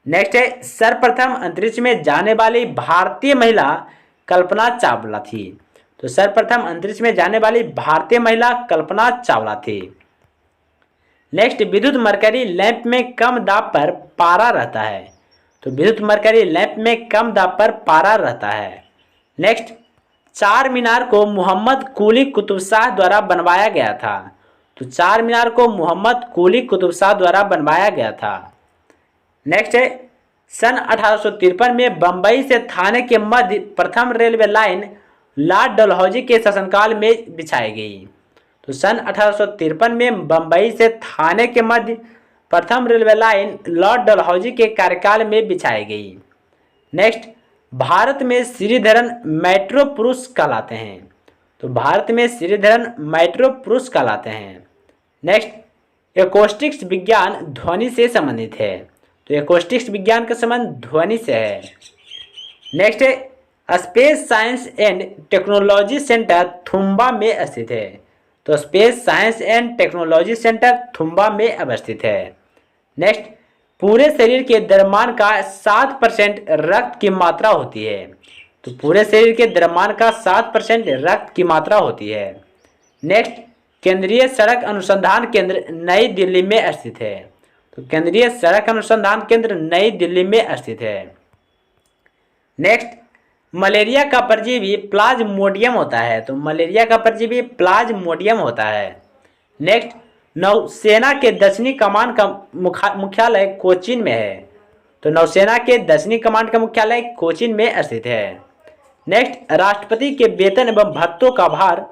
नेक्स्ट है, सर्वप्रथम अंतरिक्ष में जाने वाली भारतीय महिला कल्पना चावला थी। तो सर्वप्रथम अंतरिक्ष में जाने वाली भारतीय महिला कल्पना चावला थी। नेक्स्ट, विद्युत मरकरी लैंप में कम दाब पर पारा रहता है। तो विद्युत मरकरी लैंप में कम दाब पर पारा रहता है। नेक्स्ट, चार मीनार को मोहम्मद कुली कुतुब शाह द्वारा बनवाया गया था। तो चार मीनार को मोहम्मद कुली कुतुब शाह द्वारा बनवाया गया था। नेक्स्ट है, सन 1853 में बंबई से थाने के मध्य प्रथम रेलवे लाइन लॉर्ड डलहौजी के शासनकाल में बिछाई गई। तो सन 1853 में बंबई से थाने के मध्य प्रथम रेलवे लाइन लॉर्ड डलहौजी के कार्यकाल में बिछाई गई। नेक्स्ट, भारत में श्रीधरन मेट्रो पुरुष कहलाते हैं। तो भारत में श्रीधरन मेट्रो पुरुष कहलाते हैं। नेक्स्ट, एकॉस्टिक्स विज्ञान ध्वनि से संबंधित है। तो एकॉस्टिक्स विज्ञान का संबंध ध्वनि से है। नेक्स्ट है, space science and technology centre Thumba में स्थित है। तो space science and technology centre Thumba में अवस्थित है। नेक्स्ट, पूरे शरीर के द्रव्यमान का 7% रक्त की मात्रा होती है। तो पूरे शरीर के द्रव्यमान का 7% रक्त की मात्रा होती है। नेक्स्ट, केंद्रीय सड़क अनुसंधान केंद्र नई दिल्ली में स्थित है। तो केंद्रीय सड़क अनुसंधान केंद्र नई दिल्ली में स्थित है। नेक्स्ट, मलेरिया का परजीवी प्लाज्मोडियम होता है। तो मलेरिया का परजीवी प्लाज्मोडियम होता है। नेक्स्ट, नौसेना के दक्षिणी कमान का मुख्यालय कोचीन में है। तो नौसेना के दक्षिणी कमान का मुख्यालय कोचीन में स्थित है। नेक्स्ट, राष्ट्रपति के वेतन एवं भत्तों का भार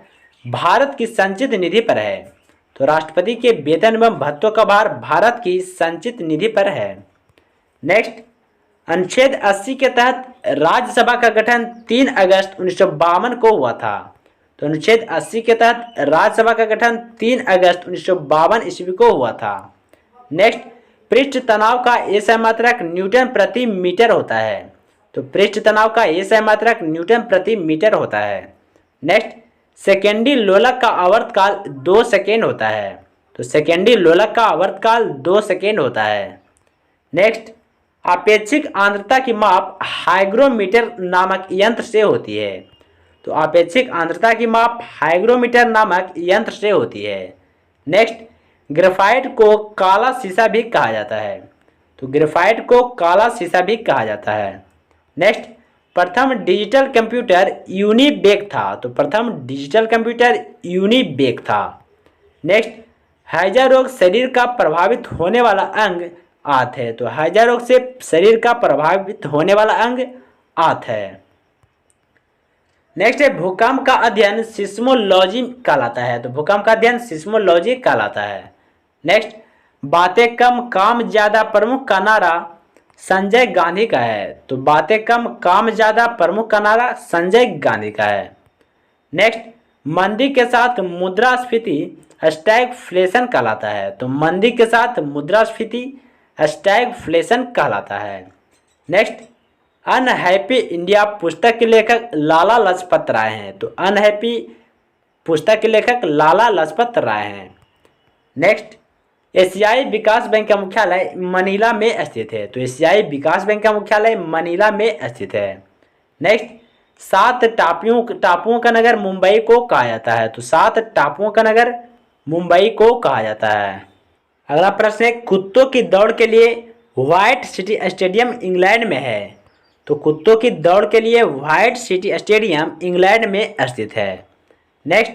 भारत की संचित निधि पर है। तो राष्ट्रपति के वेतन एवं भत्तों का भार भारत की संचित निधि पर है। नेक्स्ट, अनुच्छेद 80 के तहत राज्यसभा का गठन 3 अगस्त 1952 को हुआ था। तो अनुच्छेद 80 के तहत राज्यसभा का गठन 3 अगस्त 1952 ईस्वी को हुआ था। नेक्स्ट, पृष्ठ तनाव का एसआई मात्रक न्यूटन प्रति मीटर होता है। तो पृष्ठ तनाव का एसआई मात्रक न्यूटन प्रति मीटर होता है। नेक्स्ट, सेकेंडी लोलक का आवर्तकाल 2 सेकेंड होता है। तो सेकेंडी लोलक का आवर्तकाल 2 सेकेंड होता है। नेक्स्ट, आपेक्षिक आर्द्रता की माप हाइग्रोमीटर नामक यंत्र से होती है। तो आपेक्षिक आर्द्रता की माप हाइग्रोमीटर नामक यंत्र से होती है। नेक्स्ट, ग्रेफाइट को काला शीशा भी कहा जाता है। तो ग्रेफाइट को काला शीशा भी कहा जाता है। नेक्स्ट, प्रथम डिजिटल कंप्यूटर यूनिबेक था। तो प्रथम डिजिटल कंप्यूटर यूनिबेक था। नेक्स्ट, हैजा रोग शरीर का प्रभावित होने वाला अंग आंत है। तो हैजा रोग से शरीर का प्रभावित होने वाला अंग आंत है। नेक्स्ट है, भूकंप का अध्ययन सिस्मोलॉजी कहलाता है। तो भूकंप का अध्ययन सिस्मोलॉजी कहलाता है। नेक्स्ट, बातें कम काम ज्यादा प्रमुख का नारा संजय गांधी का है। तो बातें कम काम ज्यादा प्रमुख का नारा संजय गांधी का है। नेक्स्ट, मंदी के साथ मुद्रास्फीति स्टैगफ्लेशन कहलाता है। तो मंदी के साथ मुद्रास्फीति स्टैगफ्लेशन कहलाता है। नेक्स्ट, अनहैप्पी इंडिया पुस्तक के लेखक लाला लाजपत राय हैं। तो अनहैप्पी पुस्तक के लेखक लाला लाजपत राय हैं। नेक्स्ट, एशियाई विकास बैंक का मुख्यालय मनीला में स्थित है। तो एशियाई विकास बैंक का मुख्यालय मनीला में स्थित है। नेक्स्ट, 7 टापुओं का नगर मुंबई को कहा जाता है। तो 7 टापुओं का नगर मुंबई को कहा जाता है। अगला प्रश्न है, कुत्तों की दौड़ के लिए व्हाइट सिटी स्टेडियम इंग्लैंड में है। तो कुत्तों की दौड़ के लिए व्हाइट सिटी स्टेडियम इंग्लैंड में स्थित है। नेक्स्ट,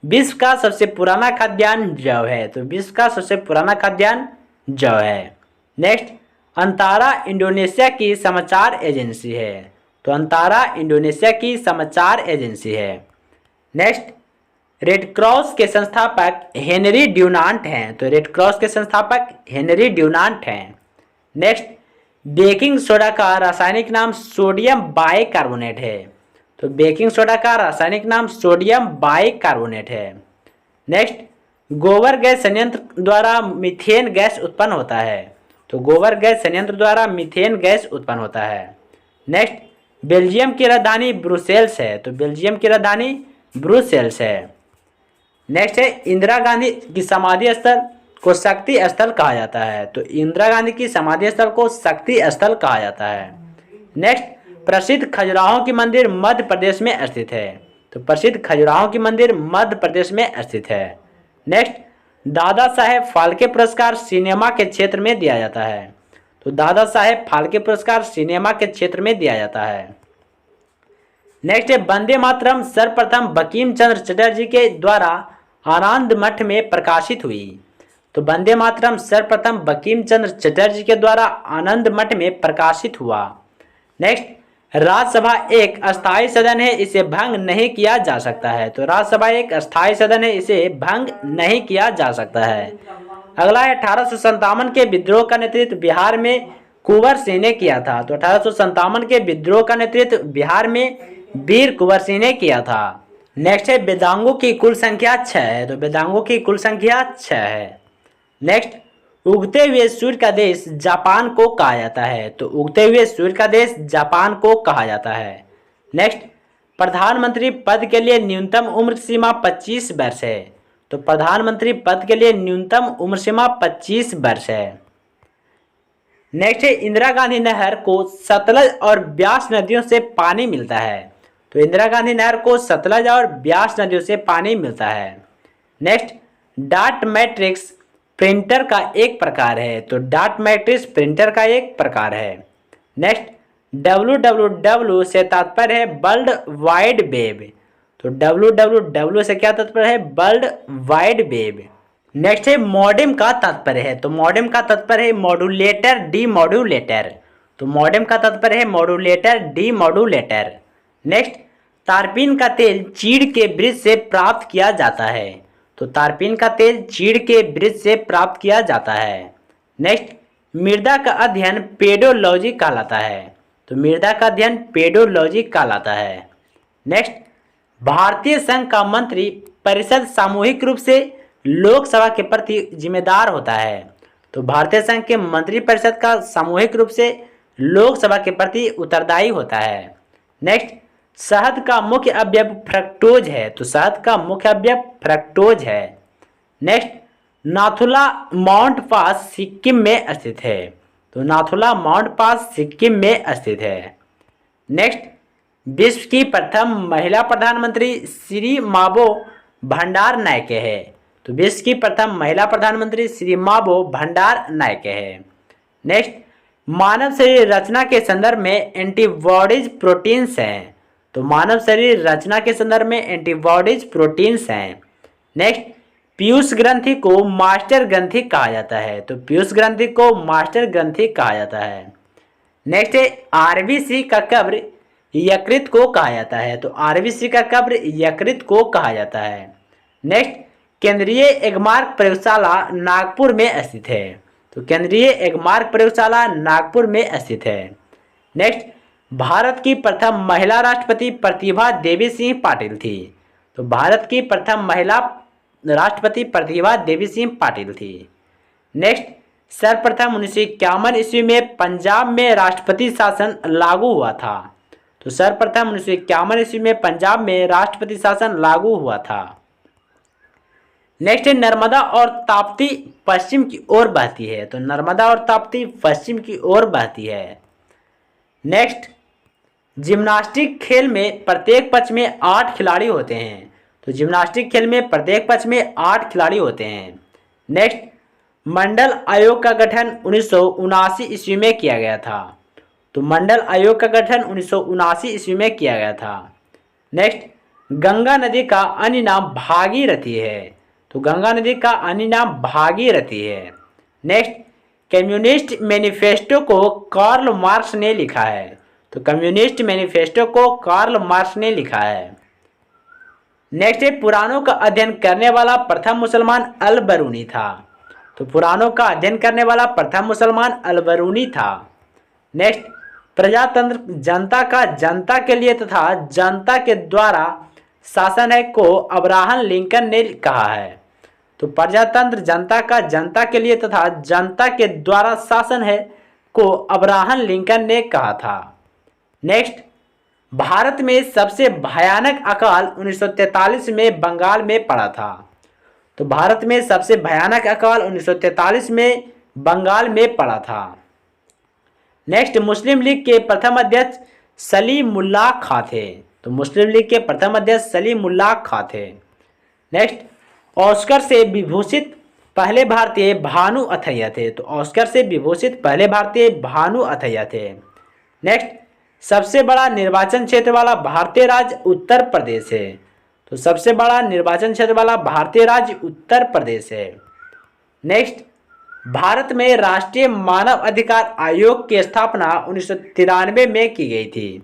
विश्व का सबसे पुराना खाद्यान्न जौ है। तो विश्व का सबसे पुराना खाद्यान्न जौ है। नेक्स्ट, अंतारा इंडोनेशिया की समाचार एजेंसी है। तो अंतारा इंडोनेशिया की समाचार एजेंसी है। नेक्स्ट, रेड क्रॉस के संस्थापक हेनरी ड्यूनांट हैं। तो रेड क्रॉस के संस्थापक हेनरी ड्यूनांट हैं। नेक्स्ट, बेकिंग सोडा का रासायनिक नाम सोडियम बाइकार्बोनेट है। तो बेकिंग सोडा का रासायनिक नाम सोडियम बाइकार्बोनेट है। नेक्स्ट, गोबर गैस संयंत्र द्वारा मीथेन गैस उत्पन्न होता है। तो गोबर गैस संयंत्र द्वारा मीथेन गैस उत्पन्न होता है। नेक्स्ट, बेल्जियम की राजधानी ब्रुसेल्स है। तो बेल्जियम की राजधानी ब्रुसेल्स है। नेक्स्ट है, इंदिरा गांधी की समाधि स्थल को शक्ति स्थल कहा जाता है। तो इंदिरा गांधी की समाधि स्थल को शक्ति स्थल कहा जाता है। नेक्स्ट, प्रसिद्ध खजुराहो की मंदिर मध्य प्रदेश में स्थित है। तो प्रसिद्ध खजुराहो की मंदिर मध्य प्रदेश में स्थित है। नेक्स्ट, दादा साहेब फाल्के पुरस्कार सिनेमा के क्षेत्र में दिया जाता है। तो दादा साहेब फाल्के पुरस्कार सिनेमा के क्षेत्र में दिया जाता है। नेक्स्ट है, वंदे मातरम सर्वप्रथम बंकिम चंद्र चटर्जी के द्वारा आनंद मठ में प्रकाशित हुई। तो वंदे मातरम सर्वप्रथम बंकिम चंद्र चटर्जी के द्वारा आनंद मठ में प्रकाशित हुआ। नेक्स्ट, राज्यसभा एक अस्थायी सदन है, इसे भंग नहीं किया जा सकता है। तो राज्यसभा एक अस्थायी सदन है, इसे भंग नहीं किया जा सकता है। अगला है, 1857 के विद्रोह का नेतृत्व बिहार में कुंवर सिंह ने किया था। तो 1857 के विद्रोह का नेतृत्व बिहार में वीर कुंवर सिंह ने किया था। नेक्स्ट है, वेदांगों की कुल संख्या 6 है। तो वेदांगों की कुल संख्या 6 है। नेक्स्ट, उगते हुए सूर्य का देश जापान को कहा जाता है। तो उगते हुए सूर्य का देश जापान को कहा जाता है। नेक्स्ट, प्रधानमंत्री पद के लिए न्यूनतम उम्र सीमा 25 वर्ष है। तो प्रधानमंत्री पद के लिए न्यूनतम उम्र सीमा 25 वर्ष है। नेक्स्ट है, इंदिरा गांधी नहर को सतलज और ब्यास नदियों से पानी मिलता है। तो इंदिरा गांधी नहर को सतलज और ब्यास नदियों से पानी मिलता है। नेक्स्ट, डाट मैट्रिक्स प्रिंटर का एक प्रकार है। तो डाट मैट्रिक्स प्रिंटर का एक प्रकार है। नेक्स्ट, www से तात्पर्य है वर्ल्ड वाइड वेब। तो www से क्या तात्पर्य है? World wide web. नेक्स्ट है, मॉडेम का तात्पर्य है। तो मॉडेम का तात्पर्य है मॉड्यूलेटर डीमॉड्यूलेटर। तो मॉडेम का तात्पर्य है मॉड्यूलेटर डीमॉड्यूलेटर। नेक्स्ट, तारपीन का तेल चीड़ के वृक्ष से प्राप्त किया जाता है। तो तारपीन का तेल चीड़ के वृक्ष से प्राप्त किया जाता है। नेक्स्ट, मृदा का अध्ययन पेडोलॉजी कहलाता है। तो मृदा का अध्ययन पेडोलॉजी कहलाता है। नेक्स्ट, भारतीय संघ का मंत्री परिषद सामूहिक रूप से लोकसभा के प्रति जिम्मेदार होता है। तो भारतीय संघ के मंत्री परिषद का सामूहिक रूप से लोकसभा के प्रति उत्तरदायी होता है। नेक्स्ट, शहद का मुख्य अवयव फ्रक्टोज है। तो शहद का मुख्य अवयव फ्रक्टोज है। नेक्स्ट, नाथुला माउंट पास सिक्किम में स्थित है। तो नाथुला माउंट पास सिक्किम में स्थित है। नेक्स्ट, विश्व की प्रथम महिला प्रधानमंत्री श्री माबो भंडार नायके है। तो विश्व की प्रथम महिला प्रधानमंत्री श्री माबो भंडार नायके है। नेक्स्ट, मानव शरीर रचना के संदर्भ में एंटीबॉडीज प्रोटीन्स हैं। तो मानव शरीर रचना के संदर्भ में एंटीबॉडीज प्रोटीन्स हैं। नेक्स्ट, पीयूष ग्रंथि को मास्टर ग्रंथि कहा जाता है। तो पीयूष ग्रंथि को मास्टर ग्रंथि कहा जाता है। नेक्स्ट है, आरबीसी का कब्र यकृत को कहा जाता है। तो आरबीसी का कब्र यकृत को कहा जाता है। नेक्स्ट, केंद्रीय एगमार्क प्रयोगशाला नागपुर में स्थित है। तो केंद्रीय एगमार्क प्रयोगशाला नागपुर में स्थित है। नेक्स्ट, भारत की प्रथम महिला राष्ट्रपति प्रतिभा देवी सिंह पाटिल थी। तो भारत की प्रथम महिला राष्ट्रपति प्रतिभा देवी सिंह पाटिल थी। नेक्स्ट, सर्वप्रथम 1951 ईस्वी में पंजाब में राष्ट्रपति शासन लागू हुआ था। तो सर्वप्रथम 1951 ईस्वी में पंजाब में राष्ट्रपति शासन लागू हुआ था। नेक्स्ट है, नर्मदा और ताप्ती पश्चिम की ओर बहती है। तो नर्मदा और ताप्ती पश्चिम की ओर बहती है। नेक्स्ट, जिम्नास्टिक खेल में प्रत्येक पक्ष में 8 खिलाड़ी होते हैं। तो जिम्नास्टिक खेल में प्रत्येक पक्ष में 8 खिलाड़ी होते हैं। नेक्स्ट, मंडल आयोग का गठन 1979 ईस्वी में किया गया था। तो मंडल आयोग का गठन 1979 ईस्वी में किया गया था। नेक्स्ट, गंगा नदी का अन्य नाम भागीरथी है। तो गंगा नदी का अन्य नाम भागीरथी है। नेक्स्ट, कम्युनिस्ट मैनिफेस्टो को कार्ल मार्क्स ने लिखा है। तो कम्युनिस्ट मैनिफेस्टो को कार्ल मार्क्स ने लिखा है। नेक्स्ट है, पुराणों का अध्ययन करने वाला प्रथम मुसलमान अल बरूनी था। तो पुराणों का अध्ययन करने वाला प्रथम मुसलमान अल बरूनी था। नेक्स्ट, प्रजातंत्र जनता का जनता के लिए तथा जनता के द्वारा शासन है को अब्राहम लिंकन ने कहा है। तो प्रजातंत्र जनता का जनता के लिए तथा जनता के द्वारा शासन है को अब्राहम लिंकन ने कहा था। नेक्स्ट, भारत में सबसे भयानक अकाल 1943 में बंगाल में पड़ा था। तो भारत में सबसे भयानक अकाल 1943 में बंगाल में पड़ा था। नेक्स्ट, मुस्लिम लीग के प्रथम अध्यक्ष सलीमुल्लाह खां थे। तो मुस्लिम लीग के प्रथम अध्यक्ष सलीमुल्लाह खां थे। नेक्स्ट, ऑस्कर से विभूषित पहले भारतीय भानु अथैया थे। तो ऑस्कर से विभूषित पहले भारतीय भानु अथैया थे। नेक्स्ट, सबसे बड़ा निर्वाचन क्षेत्र वाला भारतीय राज्य उत्तर प्रदेश है। तो सबसे बड़ा निर्वाचन क्षेत्र वाला भारतीय राज्य उत्तर प्रदेश है। नेक्स्ट, भारत में राष्ट्रीय मानव अधिकार आयोग की स्थापना 1993 में की गई थी।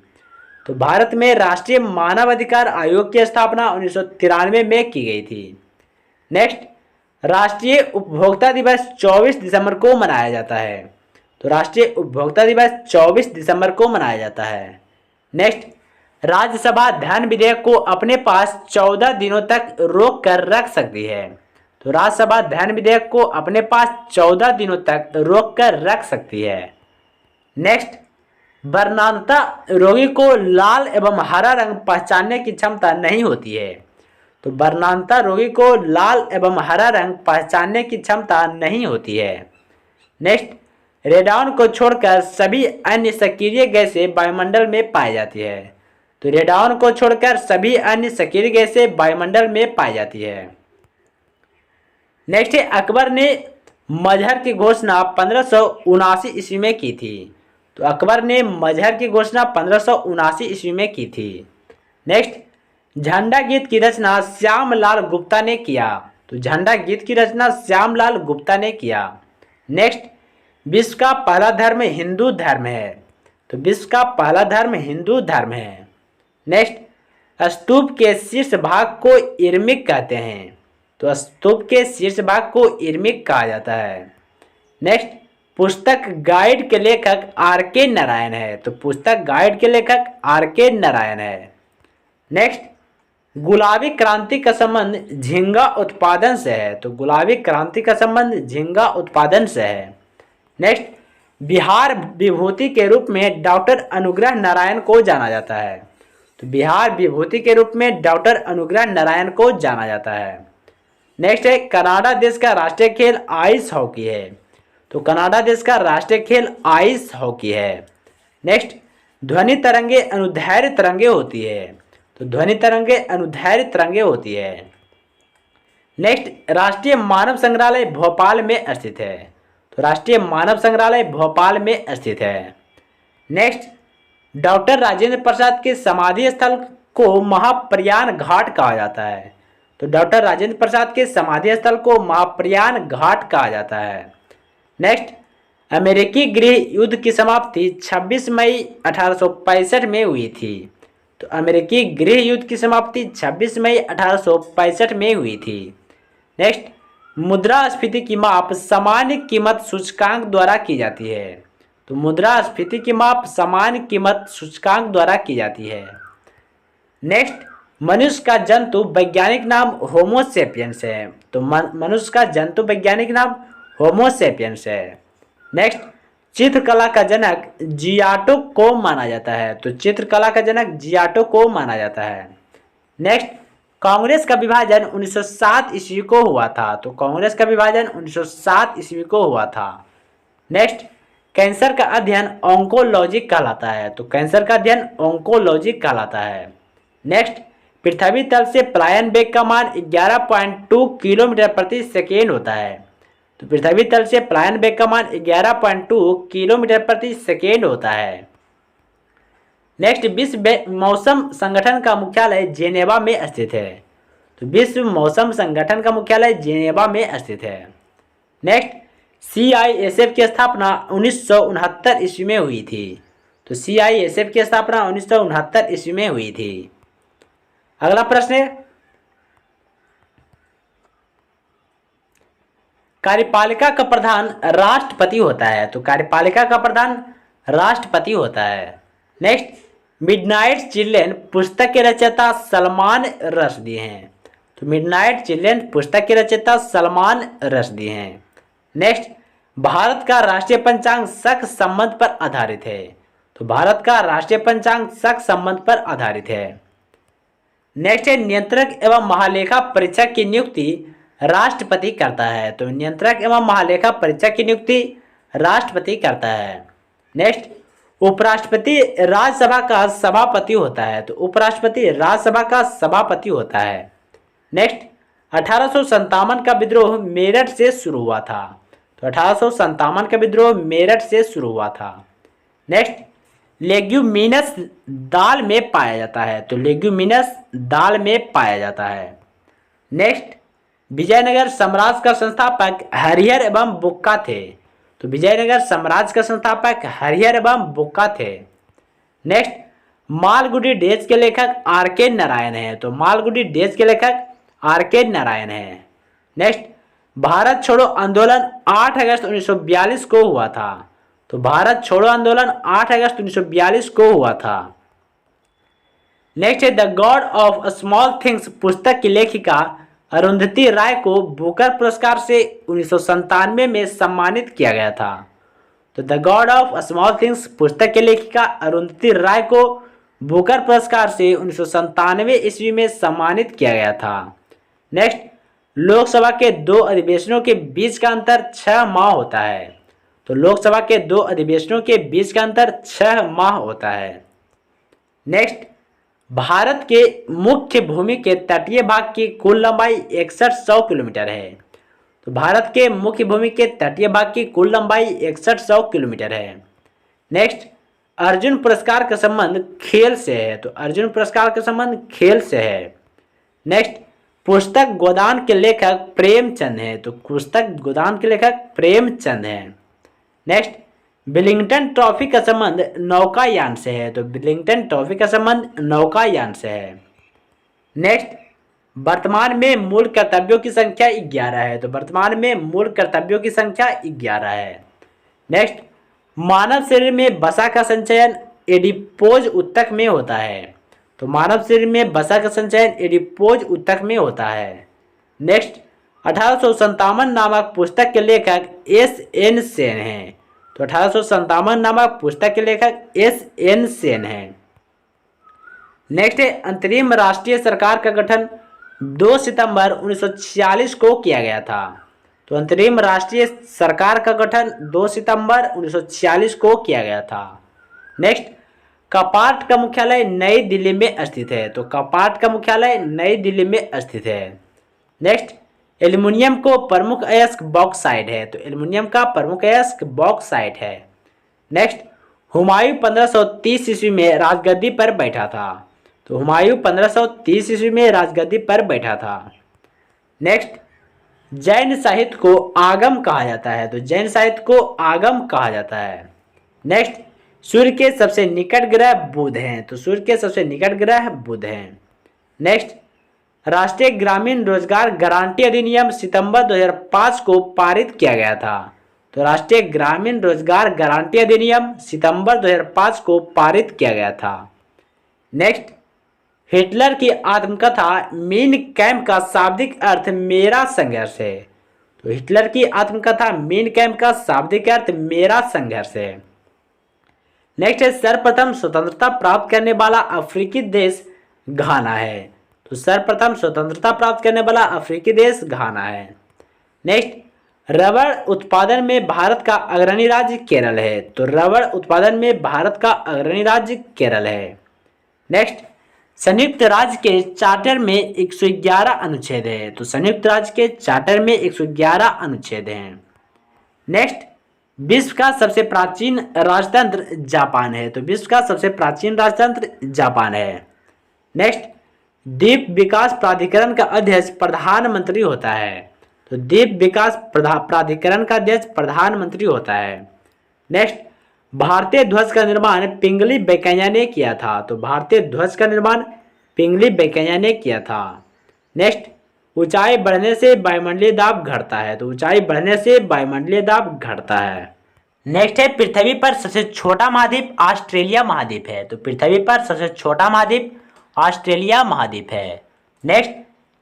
तो भारत में राष्ट्रीय मानव अधिकार आयोग की स्थापना 1993 में की गई थी। नेक्स्ट, राष्ट्रीय उपभोक्ता दिवस 24 दिसंबर को मनाया जाता है। तो राष्ट्रीय उपभोक्ता दिवस 24 दिसंबर को मनाया जाता है। नेक्स्ट, राज्यसभा अध्ययन विधेयक को अपने पास 14 दिनों तक रोक कर रख सकती है। तो राज्यसभा अध्ययन विधेयक को अपने पास 14 दिनों तक रोक कर रख सकती है। नेक्स्ट, वर्णांता रोगी को लाल एवं हरा रंग पहचानने की क्षमता नहीं होती है। तो वर्णांता रोगी को लाल एवं हरा रंग पहचानने की क्षमता नहीं होती है। नेक्स्ट, रेडॉन को छोड़कर सभी अन्य सक्रिय गैसें वायुमंडल में पाई जाती है। तो रेडॉन को छोड़कर सभी अन्य सक्रिय गैसें वायुमंडल में पाई जाती है। नेक्स्ट है, अकबर ने मजहर की घोषणा 1579 ईस्वी में की थी। तो अकबर ने मजहर की घोषणा 1579 ईस्वी में की थी। नेक्स्ट, झंडा गीत की रचना श्यामलाल गुप्ता ने किया। तो झंडा गीत की रचना श्यामलाल गुप्ता ने किया। नेक्स्ट, विश्व का पहला धर्म हिंदू धर्म है। तो विश्व का पहला धर्म हिंदू धर्म है। नेक्स्ट, स्तूप के शीर्ष भाग को इर्मिक कहते हैं। तो स्तूप के शीर्ष भाग को इर्मिक कहा जाता है। नेक्स्ट, पुस्तक गाइड के लेखक आर के नारायण है। तो पुस्तक गाइड के लेखक आर के नारायण है। नेक्स्ट, गुलाबी क्रांति का संबंध झींगा उत्पादन से है। तो गुलाबी क्रांति का संबंध झींगा उत्पादन से है। नेक्स्ट, बिहार विभूति के रूप में डॉक्टर अनुग्रह नारायण को जाना जाता है। तो बिहार विभूति के रूप में डॉक्टर अनुग्रह नारायण को जाना जाता है। नेक्स्ट है, कनाडा देश का राष्ट्रीय खेल आइस हॉकी है। तो कनाडा देश का राष्ट्रीय खेल आइस हॉकी है। नेक्स्ट, ध्वनि तरंगे अनुदैर्घ्य तरंगे होती है। तो ध्वनि तरंगे अनुदैर्घ्य तरंगे होती है। नेक्स्ट, राष्ट्रीय मानव संग्रहालय भोपाल में स्थित है। तो राष्ट्रीय मानव संग्रहालय भोपाल में स्थित है। नेक्स्ट, डॉक्टर राजेंद्र प्रसाद के समाधि स्थल को महाप्रयाण घाट कहा जाता है। तो डॉक्टर राजेंद्र प्रसाद के समाधि स्थल को महाप्रयाण घाट कहा जाता है। नेक्स्ट, अमेरिकी गृह युद्ध की समाप्ति 26 मई 1865 में हुई थी। तो अमेरिकी गृह युद्ध की समाप्ति 26 मई 1865 में हुई थी। नेक्स्ट, मुद्रास्फीति की माप सामान्य कीमत सूचकांक द्वारा की जाती है। तो मुद्रास्फीति की माप सामान्य कीमत सूचकांक द्वारा की जाती है। नेक्स्ट, मनुष्य का जंतु वैज्ञानिक नाम होमो सेपियंस है। तो मनुष्य का जंतु वैज्ञानिक नाम होमो सेपियंस है। नेक्स्ट, चित्रकला का जनक जियाटो को माना जाता है। तो चित्रकला का जनक जियाटो को माना जाता है। नेक्स्ट, कांग्रेस का विभाजन 1907 ईस्वी को हुआ था। तो कांग्रेस का विभाजन 1907 ईस्वी को हुआ था। नेक्स्ट, कैंसर का अध्ययन ऑन्कोलॉजी कहलाता है। तो कैंसर का अध्ययन ऑन्कोलॉजी कहलाता है। नेक्स्ट, पृथ्वी तल से पलायन वेग का मान 11.2 किलोमीटर प्रति सेकेंड होता है। तो पृथ्वी तल से पलायन वेग का मान 11.2 किलोमीटर प्रति सेकेंड होता है। नेक्स्ट, विश्व मौसम संगठन का मुख्यालय जेनेवा में स्थित है। तो विश्व मौसम संगठन का मुख्यालय जेनेवा में स्थित है। नेक्स्ट, CISF की स्थापना 1969 ईस्वी में हुई थी। तो CISF की स्थापना 1969 ईस्वी में हुई थी। अगला प्रश्न है, कार्यपालिका का प्रधान राष्ट्रपति होता है। तो कार्यपालिका का प्रधान राष्ट्रपति होता है। नेक्स्ट, मिडनाइट चिल्ड्रेन पुस्तक के रचयिता सलमान रश्दी हैं। तो मिडनाइट चिल्ड्रेन पुस्तक के रचयिता सलमान रश्दी हैं। नेक्स्ट, भारत का राष्ट्रीय पंचांग शक संबंध पर आधारित है। तो भारत का राष्ट्रीय पंचांग शक संबंध पर आधारित है। नेक्स्ट है, नियंत्रक एवं महालेखा परीक्षक की नियुक्ति राष्ट्रपति करता है। तो नियंत्रक एवं महालेखा परीक्षक की नियुक्ति राष्ट्रपति करता है। नेक्स्ट, उपराष्ट्रपति राज्यसभा का सभापति होता है। तो उपराष्ट्रपति राज्यसभा का सभापति होता है। नेक्स्ट, 1857 का विद्रोह मेरठ से शुरू हुआ था। तो 1857 का विद्रोह मेरठ से शुरू हुआ था। नेक्स्ट, लेग्यूमिनस दाल में पाया जाता है। तो लेग्यूमिनस दाल में पाया जाता है। नेक्स्ट, विजयनगर साम्राज्य का संस्थापक हरिहर एवं बुक्का थे। तो विजयनगर साम्राज्य का संस्थापक हरिहर एवं बुक्का थे। नेक्स्ट, मालगुडी डेज के लेखक R.K. नारायण हैं। तो मालगुडी डेज के लेखक R.K. नारायण हैं। नेक्स्ट, भारत छोड़ो आंदोलन 8 अगस्त 1942 को हुआ था। तो भारत छोड़ो आंदोलन 8 अगस्त 1942 को हुआ था। नेक्स्ट है, the God of small things पुस्तक की लेखिका अरुंधति राय को बुकर पुरस्कार से 1997 में सम्मानित किया गया था। तो the God of small things पुस्तक की लेखिका अरुंधति राय को बुकर पुरस्कार से 1997 ईस्वी में सम्मानित किया गया था। नेक्स्ट, लोकसभा के 2 अधिवेशनों के बीच का अंतर 6 माह होता है। तो लोकसभा के 2 अधिवेशनों के बीच का अंतर 6 माह होता है। नेक्स्ट, भारत के मुख्य भूमि के तटीय भाग की कुल लंबाई 6100 किलोमीटर है। तो भारत के मुख्य भूमि के तटीय भाग की कुल लंबाई 6100 किलोमीटर है। नेक्स्ट, अर्जुन पुरस्कार का संबंध खेल से है। तो अर्जुन पुरस्कार का संबंध खेल से है। नेक्स्ट, पुस्तक गोदान के लेखक प्रेमचंद हैं। तो पुस्तक गोदान के लेखक प्रेमचंद हैं। नेक्स्ट, विलिंगटन ट्रॉफी का संबंध नौकायान से है। तो विलिंगटन ट्रॉफी का संबंध नौकायान से है। नेक्स्ट, वर्तमान में मूल कर्तव्यों की संख्या 11 है। तो वर्तमान में मूल कर्तव्यों की संख्या 11 है। नेक्स्ट, मानव शरीर में वसा का संचयन एडिपोज ऊतक में होता है। तो मानव शरीर में वसा का संचयन एडिपोज ऊतक में होता है। नेक्स्ट, 1857 नामक पुस्तक के लेखक S.N. सेन हैं। तो 1857 नामक पुस्तक के लेखक S.N. सेन हैं। नेक्स्ट है, अंतरिम राष्ट्रीय सरकार का गठन 2 सितंबर 1946 को किया गया था। तो अंतरिम राष्ट्रीय सरकार का गठन 2 सितंबर 1946 को किया गया था। नेक्स्ट, कपाट का मुख्यालय नई दिल्ली में स्थित है। तो कपाट का मुख्यालय नई दिल्ली में स्थित है। नेक्स्ट, एल्युमिनियम को प्रमुख अयस्क बॉक्साइट है। तो एल्युमिनियम का प्रमुख अयस्क बॉक्साइट है। नेक्स्ट, हुमायूं 1530 ईस्वी में राजगद्दी पर बैठा था। तो हुमायूं 1530 ईस्वी में राजगद्दी पर बैठा था। नेक्स्ट, जैन साहित्य को आगम कहा जाता है। तो जैन साहित्य को आगम कहा जाता है। नेक्स्ट, सूर्य के सबसे निकट ग्रह बुध हैं। तो सूर्य के सबसे निकट ग्रह बुध हैं। नेक्स्ट, राष्ट्रीय ग्रामीण रोजगार गारंटी अधिनियम सितंबर 2005 को पारित किया गया था। तो राष्ट्रीय ग्रामीण रोजगार गारंटी अधिनियम सितंबर 2005 को पारित किया गया था। नेक्स्ट, हिटलर की आत्मकथा मीन कैम्प का शाब्दिक अर्थ मेरा संघर्ष है। तो हिटलर की आत्मकथा मीन कैम्प का शाब्दिक अर्थ मेरा संघर्ष है। नेक्स्ट है सर्वप्रथम स्वतंत्रता प्राप्त करने वाला अफ्रीकी देश घाना है। तो सर्वप्रथम स्वतंत्रता प्राप्त करने वाला अफ्रीकी देश घाना है। नेक्स्ट रबड़ उत्पादन में भारत का अग्रणी राज्य केरल है। तो रबड़ उत्पादन में भारत का अग्रणी राज्य केरल है। नेक्स्ट संयुक्त राज्य के चार्टर में 111 अनुच्छेद है। तो संयुक्त राज्य के चार्टर में 111 अनुच्छेद हैं। नेक्स्ट विश्व का सबसे प्राचीन राजतंत्र जापान है। तो विश्व का सबसे प्राचीन राजतंत्र जापान है। नेक्स्ट द्वीप विकास प्राधिकरण का अध्यक्ष प्रधानमंत्री होता है। तो द्वीप विकास प्राधिकरण का अध्यक्ष प्रधानमंत्री होता है। नेक्स्ट भारतीय ध्वज का निर्माण पिंगली वेंकैया ने किया था। तो भारतीय ध्वज का निर्माण पिंगली वेंकैया ने किया था। नेक्स्ट ऊंचाई बढ़ने से वायुमंडलीय दाब घटता है। तो ऊंचाई बढ़ने से वायुमंडलीय दाब घटता है। नेक्स्ट है पृथ्वी पर सबसे छोटा महाद्वीप ऑस्ट्रेलिया महाद्वीप है। तो पृथ्वी पर सबसे छोटा महाद्वीप ऑस्ट्रेलिया महाद्वीप है। नेक्स्ट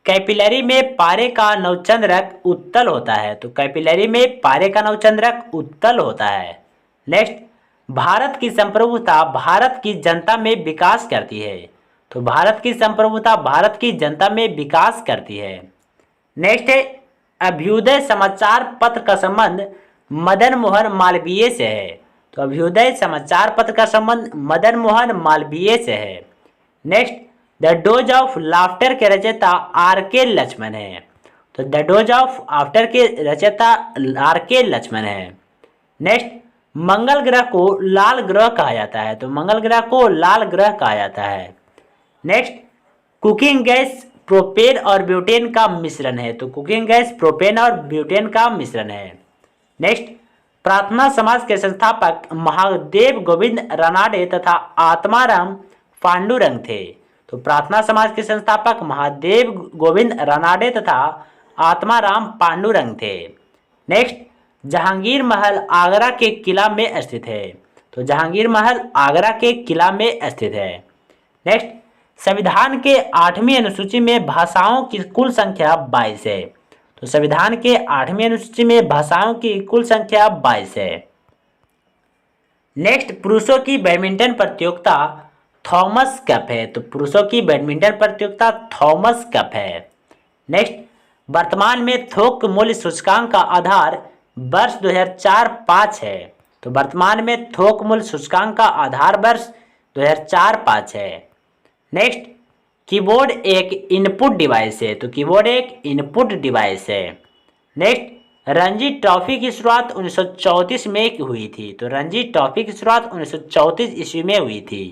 कैपिलरी में पारे का नवचंद्रक उत्तल होता है। तो कैपिलरी में पारे का नवचंद्रक उत्तल होता है। नेक्स्ट भारत की संप्रभुता भारत की जनता में विकास करती है। तो भारत की संप्रभुता भारत की जनता में विकास करती है। नेक्स्ट है अभ्युदय समाचार पत्र का संबंध मदन मोहन मालवीय से है। तो अभ्युदय समाचार पत्र का संबंध मदन मोहन मालवीय से है। Next the dose of laughter के रचयिता आर.के. लक्ष्मण है। तो द डोज ऑफ आफ्टर के रचयिता आर.के. लक्ष्मण है। नेक्स्ट मंगल ग्रह को लाल ग्रह कहा जाता है। तो मंगल ग्रह को लाल ग्रह कहा जाता है। नेक्स्ट कुकिंग गैस प्रोपेन और ब्यूटेन का मिश्रण है। तो कुकिंग गैस प्रोपेन और ब्यूटेन का मिश्रण है। नेक्स्ट प्रार्थना समाज के संस्थापक महादेव गोविंद रानाडे तथा आत्माराम पांडुरंग थे। तो प्रार्थना समाज के संस्थापक महादेव गोविंद रानाडे तथा आत्माराम पांडुरंग थे। नेक्स्ट जहांगीर महल आगरा के किला में स्थित है। तो जहांगीर महल आगरा के किला में स्थित है। नेक्स्ट संविधान के 8वीं अनुसूची में भाषाओं की कुल संख्या 22 है। तो संविधान के 8वीं अनुसूची में भाषाओं की कुल संख्या 22 है। नेक्स्ट पुरुषों की बैडमिंटन प्रतियोगिता थॉमस कप है। तो पुरुषों की बैडमिंटन प्रतियोगिता थॉमस कप है। नेक्स्ट वर्तमान में थोक मूल्य सूचकांक का आधार वर्ष 2004-05 है। तो वर्तमान में थोक मूल्य सूचकांक का आधार वर्ष 2004-05 है। नेक्स्ट कीबोर्ड एक इनपुट डिवाइस है। तो कीबोर्ड एक इनपुट डिवाइस है। नेक्स्ट रणजी ट्रॉफी की शुरुआत 1934 में हुई थी। तो रणजी ट्रॉफी की शुरुआत 1934 ईस्वी में हुई थी।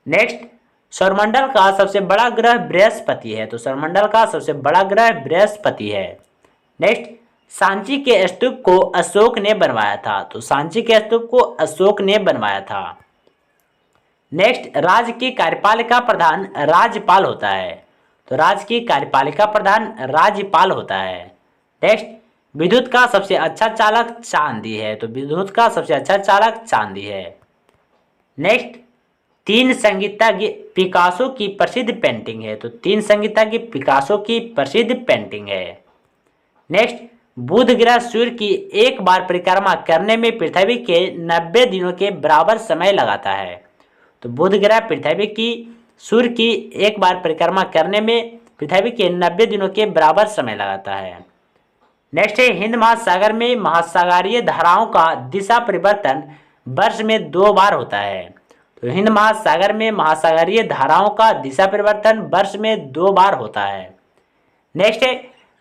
नेक्स्ट सौरमंडल का सबसे बड़ा ग्रह बृहस्पति है। तो सौरमंडल का सबसे बड़ा ग्रह बृहस्पति है। नेक्स्ट सांची के स्तूप को अशोक ने बनवाया था। तो सांची के स्तूप को अशोक ने बनवाया था। नेक्स्ट राज्य की कार्यपालिका प्रधान राज्यपाल होता है। तो राज्य की कार्यपालिका प्रधान राज्यपाल होता है। नेक्स्ट विद्युत का सबसे अच्छा चालक चांदी है। तो विद्युत का सबसे अच्छा चालक चांदी है। नेक्स्ट तीन संगीतज्ञ पिकासो की प्रसिद्ध पेंटिंग है। तो तीन संगीतज्ञ पिकासो की प्रसिद्ध पेंटिंग है। नेक्स्ट बुध ग्रह सूर्य की एक बार परिक्रमा करने में पृथ्वी के 90 दिनों के बराबर समय लगाता है। तो बुध ग्रह पृथ्वी की सूर्य की एक बार परिक्रमा करने में पृथ्वी के 90 दिनों के बराबर समय लगाता है। नेक्स्ट है हिंद महासागर में महासागरीय धाराओं का दिशा परिवर्तन वर्ष में 2 बार होता है। तो हिंद महासागर में महासागरीय धाराओं का दिशा परिवर्तन वर्ष में 2 बार होता है। नेक्स्ट है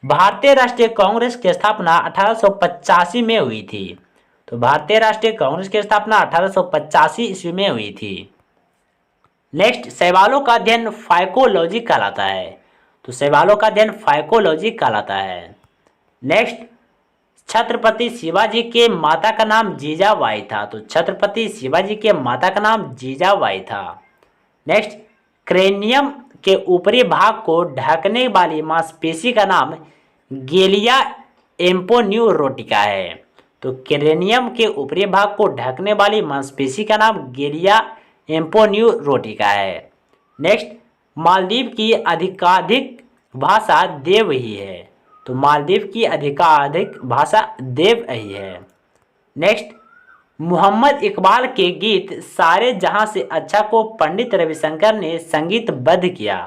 भारतीय राष्ट्रीय कांग्रेस की स्थापना 1885 में हुई थी। तो भारतीय राष्ट्रीय कांग्रेस की स्थापना 1885 ईस्वी में हुई थी। नेक्स्ट शैवालों का अध्ययन फाइकोलॉजी कहलाता है। तो शैवालों का अध्ययन फाइकोलॉजी कहलाता है। नेक्स्ट छत्रपति शिवाजी के माता का नाम जीजाबाई था। तो छत्रपति शिवाजी के माता का नाम जीजाबाई था। नेक्स्ट क्रेनियम के ऊपरी भाग को ढकने वाली मांसपेशी का नाम गेलिया एम्पोन्यूरोटिका है। तो क्रेनियम के ऊपरी भाग को ढकने वाली मांसपेशी का नाम गेलिया एम्पोन्यूरोटिका है। नेक्स्ट मालदीव की अधिकाधिक भाषा देव ही है। तो मालदीव की अधिकाधिक भाषा देव ही है। नेक्स्ट, मोहम्मद इकबाल के गीत सारे जहां से अच्छा को पंडित रविशंकर ने संगीतबद्ध किया।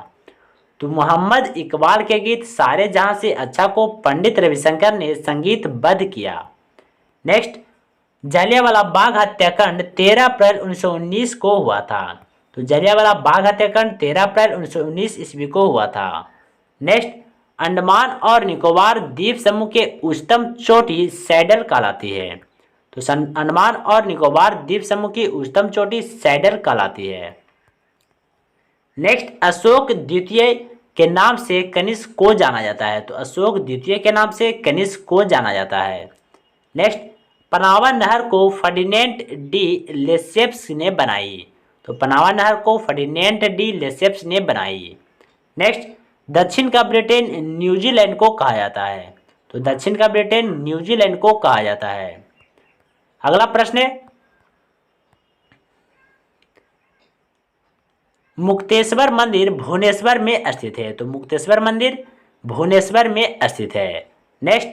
तो मोहम्मद इकबाल के गीत सारे जहां से अच्छा को पंडित रविशंकर ने संगीतबद्ध किया। नेक्स्ट, जलियांवाला बाग हत्याकांड 13 अप्रैल 1919 को हुआ था। तो जलियांवाला बाग हत्याकांड 13 अप्रैल 1919 ईस्वी को हुआ था। नेक्स्ट, अंडमान और निकोबार द्वीप समूह के उच्चतम चोटी सैडल कहलाती है। तो अंडमान और निकोबार द्वीप समूह की उच्चतम चोटी सैडल कहलाती है। नेक्स्ट, अशोक द्वितीय के नाम से कनिष्क को जाना जाता है। तो अशोक द्वितीय के नाम से कनिष्क को जाना जाता है। नेक्स्ट, पनामा नहर को फर्डिनेंड डी लेसेप्स ने बनाई। तो पनामा नहर को फर्डिनेंड डी लेसेप्स ने बनाई। नेक्स्ट, दक्षिण का ब्रिटेन न्यूजीलैंड को कहा जाता है। तो दक्षिण का ब्रिटेन न्यूजीलैंड को कहा जाता है। अगला प्रश्न है, मुक्तेश्वर मंदिर भुवनेश्वर में स्थित है। तो मुक्तेश्वर मंदिर भुवनेश्वर में स्थित है। नेक्स्ट,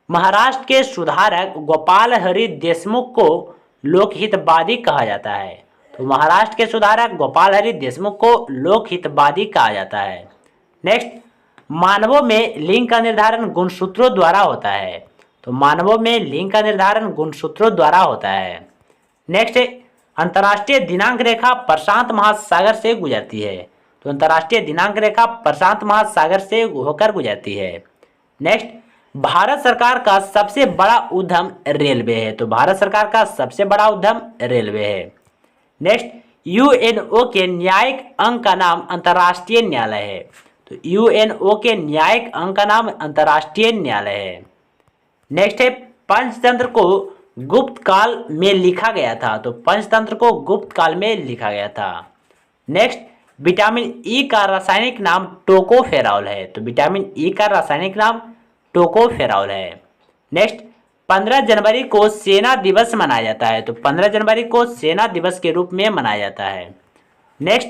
महाराष्ट्र के सुधारक गोपाल हरि देशमुख को लोकहितवादी कहा जाता है। तो महाराष्ट्र के सुधारक गोपाल हरि देशमुख को लोकहितवादी कहा जाता है। नेक्स्ट, मानवों में लिंग का निर्धारण गुणसूत्रों द्वारा होता है। तो मानवों में लिंग का निर्धारण गुणसूत्रों द्वारा होता है। नेक्स्ट, अंतर्राष्ट्रीय दिनांक रेखा प्रशांत महासागर से गुजरती है। तो अंतर्राष्ट्रीय दिनांक रेखा प्रशांत महासागर से होकर गुजरती है। नेक्स्ट, भारत सरकार का सबसे बड़ा उद्यम रेलवे है। तो भारत सरकार का सबसे बड़ा उद्यम रेलवे है। नेक्स्ट, यूएनओ के न्यायिक अंग का नाम अंतर्राष्ट्रीय न्यायालय है। तो यूएनओ के न्यायिक अंग का नाम अंतर्राष्ट्रीय न्यायालय है। नेक्स्ट है, पंचतंत्र को गुप्त काल में लिखा गया था। तो पंचतंत्र को गुप्त काल में लिखा गया था। नेक्स्ट, विटामिन ई का रासायनिक नाम टोकोफेरॉल है। तो विटामिन ई का रासायनिक नाम टोकोफेरॉल है। नेक्स्ट, 15 जनवरी को सेना दिवस मनाया जाता है। तो 15 जनवरी को सेना दिवस के रूप में मनाया जाता है। नेक्स्ट,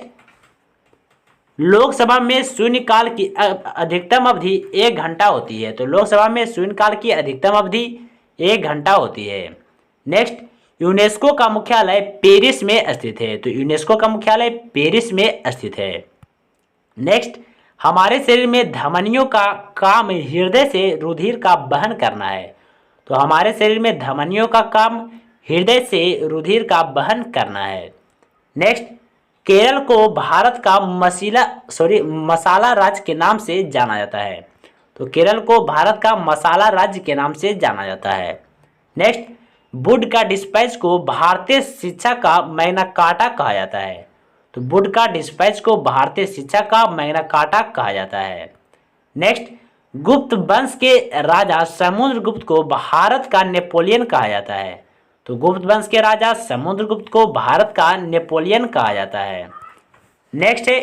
लोकसभा में शून्यकाल की अधिकतम अवधि 1 घंटा होती है। तो लोकसभा में शून्यकाल की अधिकतम अवधि 1 घंटा होती है। नेक्स्ट, यूनेस्को का मुख्यालय पेरिस में स्थित है। तो यूनेस्को का मुख्यालय पेरिस में स्थित है। नेक्स्ट, हमारे शरीर में धमनियों का काम हृदय से रुधिर का वहन करना है। तो हमारे शरीर में धमनियों का काम हृदय से रुधिर का वहन करना है। नेक्स्ट, केरल को भारत का मसाला राज्य के नाम से जाना जाता है। तो केरल को भारत का मसाला राज्य के नाम से जाना जाता है। नेक्स्ट, वुड का डिस्पैच को भारतीय शिक्षा का मैग्ना कार्टा कहा जाता है। तो वुड का डिस्पैच को भारतीय शिक्षा का मैग्ना कार्टा कहा जाता है। नेक्स्ट, गुप्त वंश के राजा समुद्रगुप्त को भारत का नेपोलियन कहा जाता है। तो गुप्त वंश के राजा समुद्रगुप्त को भारत का नेपोलियन कहा जाता है। नेक्स्ट है,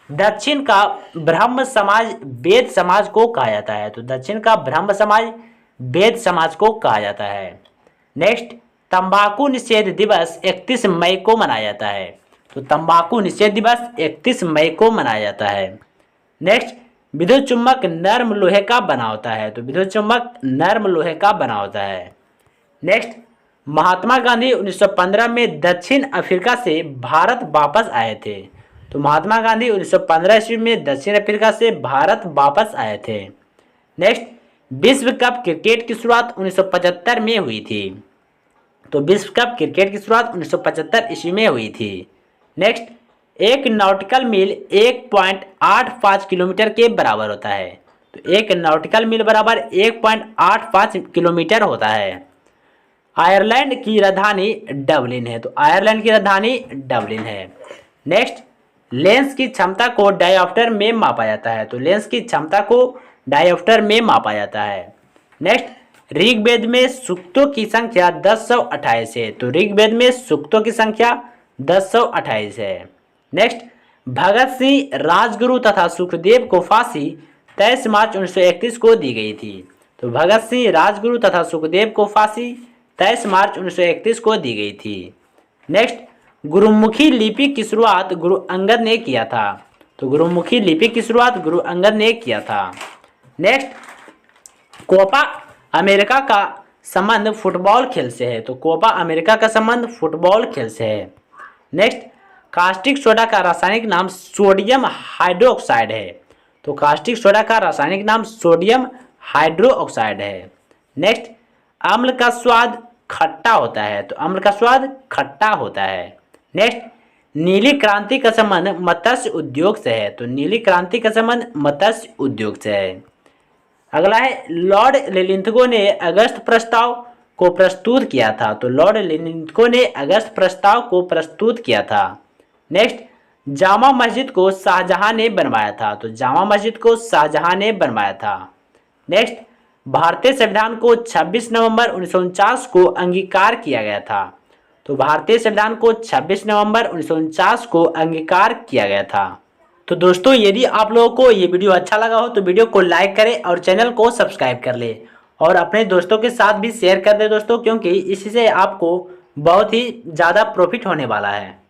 दक्षिण का ब्रह्म समाज वेद समाज को कहा जाता है। तो दक्षिण का ब्रह्म समाज वेद समाज को कहा जाता है। नेक्स्ट, तंबाकू निषेध दिवस 31 मई को मनाया जाता है। तो तंबाकू निषेध दिवस 31 मई को मनाया जाता है। नेक्स्ट, विद्युत चुम्बक नर्म लोहे का बना होता है। तो विद्युत चुम्बक नर्म लोहे का बना होता है। नेक्स्ट, महात्मा गांधी 1915 में दक्षिण अफ्रीका से भारत वापस आए थे। तो महात्मा गांधी 1915 ईस्वी में दक्षिण अफ्रीका से भारत वापस आए थे। नेक्स्ट, विश्व कप क्रिकेट की शुरुआत 1975 में हुई थी। तो विश्व कप क्रिकेट की शुरुआत 1975 ईस्वी में हुई थी। नेक्स्ट, एक नॉटिकल मील 1.85 किलोमीटर के बराबर होता है। तो एक नॉटिकल मील बराबर 1.85 किलोमीटर होता है। आयरलैंड की राजधानी डबलिन है। तो आयरलैंड की राजधानी डबलिन है। नेक्स्ट, लेंस की क्षमता को डायोप्टर में मापा जाता है। तो लेंस की क्षमता को डायोप्टर में मापा जाता है। नेक्स्ट, ऋग्वेद में सूक्तों की संख्या 1028 है। तो ऋग्वेद में सूक्तों की संख्या 1028 है। नेक्स्ट, भगत सिंह राजगुरु तथा सुखदेव को फांसी 23 मार्च 1931 को दी गई थी। तो भगत सिंह राजगुरु तथा सुखदेव को फांसी 23 मार्च 1931 को दी गई थी। नेक्स्ट, गुरुमुखी लिपि की शुरुआत गुरु अंगद ने किया था। तो तो गुरुमुखी लिपि की शुरुआत गुरु अंगद ने किया था। नेक्स्ट, कोपा अमेरिका का संबंध फुटबॉल खेल से है। तो कोपा अमेरिका का संबंध फुटबॉल खेल से है। नेक्स्ट, कास्टिक सोडा का रासायनिक नाम सोडियम हाइड्रोक्साइड है। तो कास्टिक सोडा का रासायनिक नाम सोडियम हाइड्रोक्साइड है। नेक्स्ट, अम्ल का स्वाद खट्टा होता है। तो अम्ल का स्वाद खट्टा होता है। नेक्स्ट, नीली क्रांति का संबंध मत्स्य उद्योग से है। तो नीली क्रांति का संबंध मत्स्य उद्योग से है। अगला है, लॉर्ड लिलिंथगो ने अगस्त प्रस्ताव को प्रस्तुत किया था। तो लॉर्ड लिलिंथगो ने अगस्त प्रस्ताव को प्रस्तुत किया था। नेक्स्ट, जामा मस्जिद को शाहजहां ने बनवाया था। तो जामा मस्जिद को शाहजहां ने बनवाया था। नेक्स्ट, भारतीय संविधान को 26 नवंबर 1949 को अंगीकार किया गया था। तो भारतीय संविधान को 26 नवंबर 1949 को अंगीकार किया गया था। तो दोस्तों, यदि आप लोगों को ये वीडियो अच्छा लगा हो तो वीडियो को लाइक करें और चैनल को सब्सक्राइब कर ले और अपने दोस्तों के साथ भी शेयर कर दें दोस्तों, क्योंकि इसी से आपको बहुत ही ज़्यादा प्रॉफिट होने वाला है।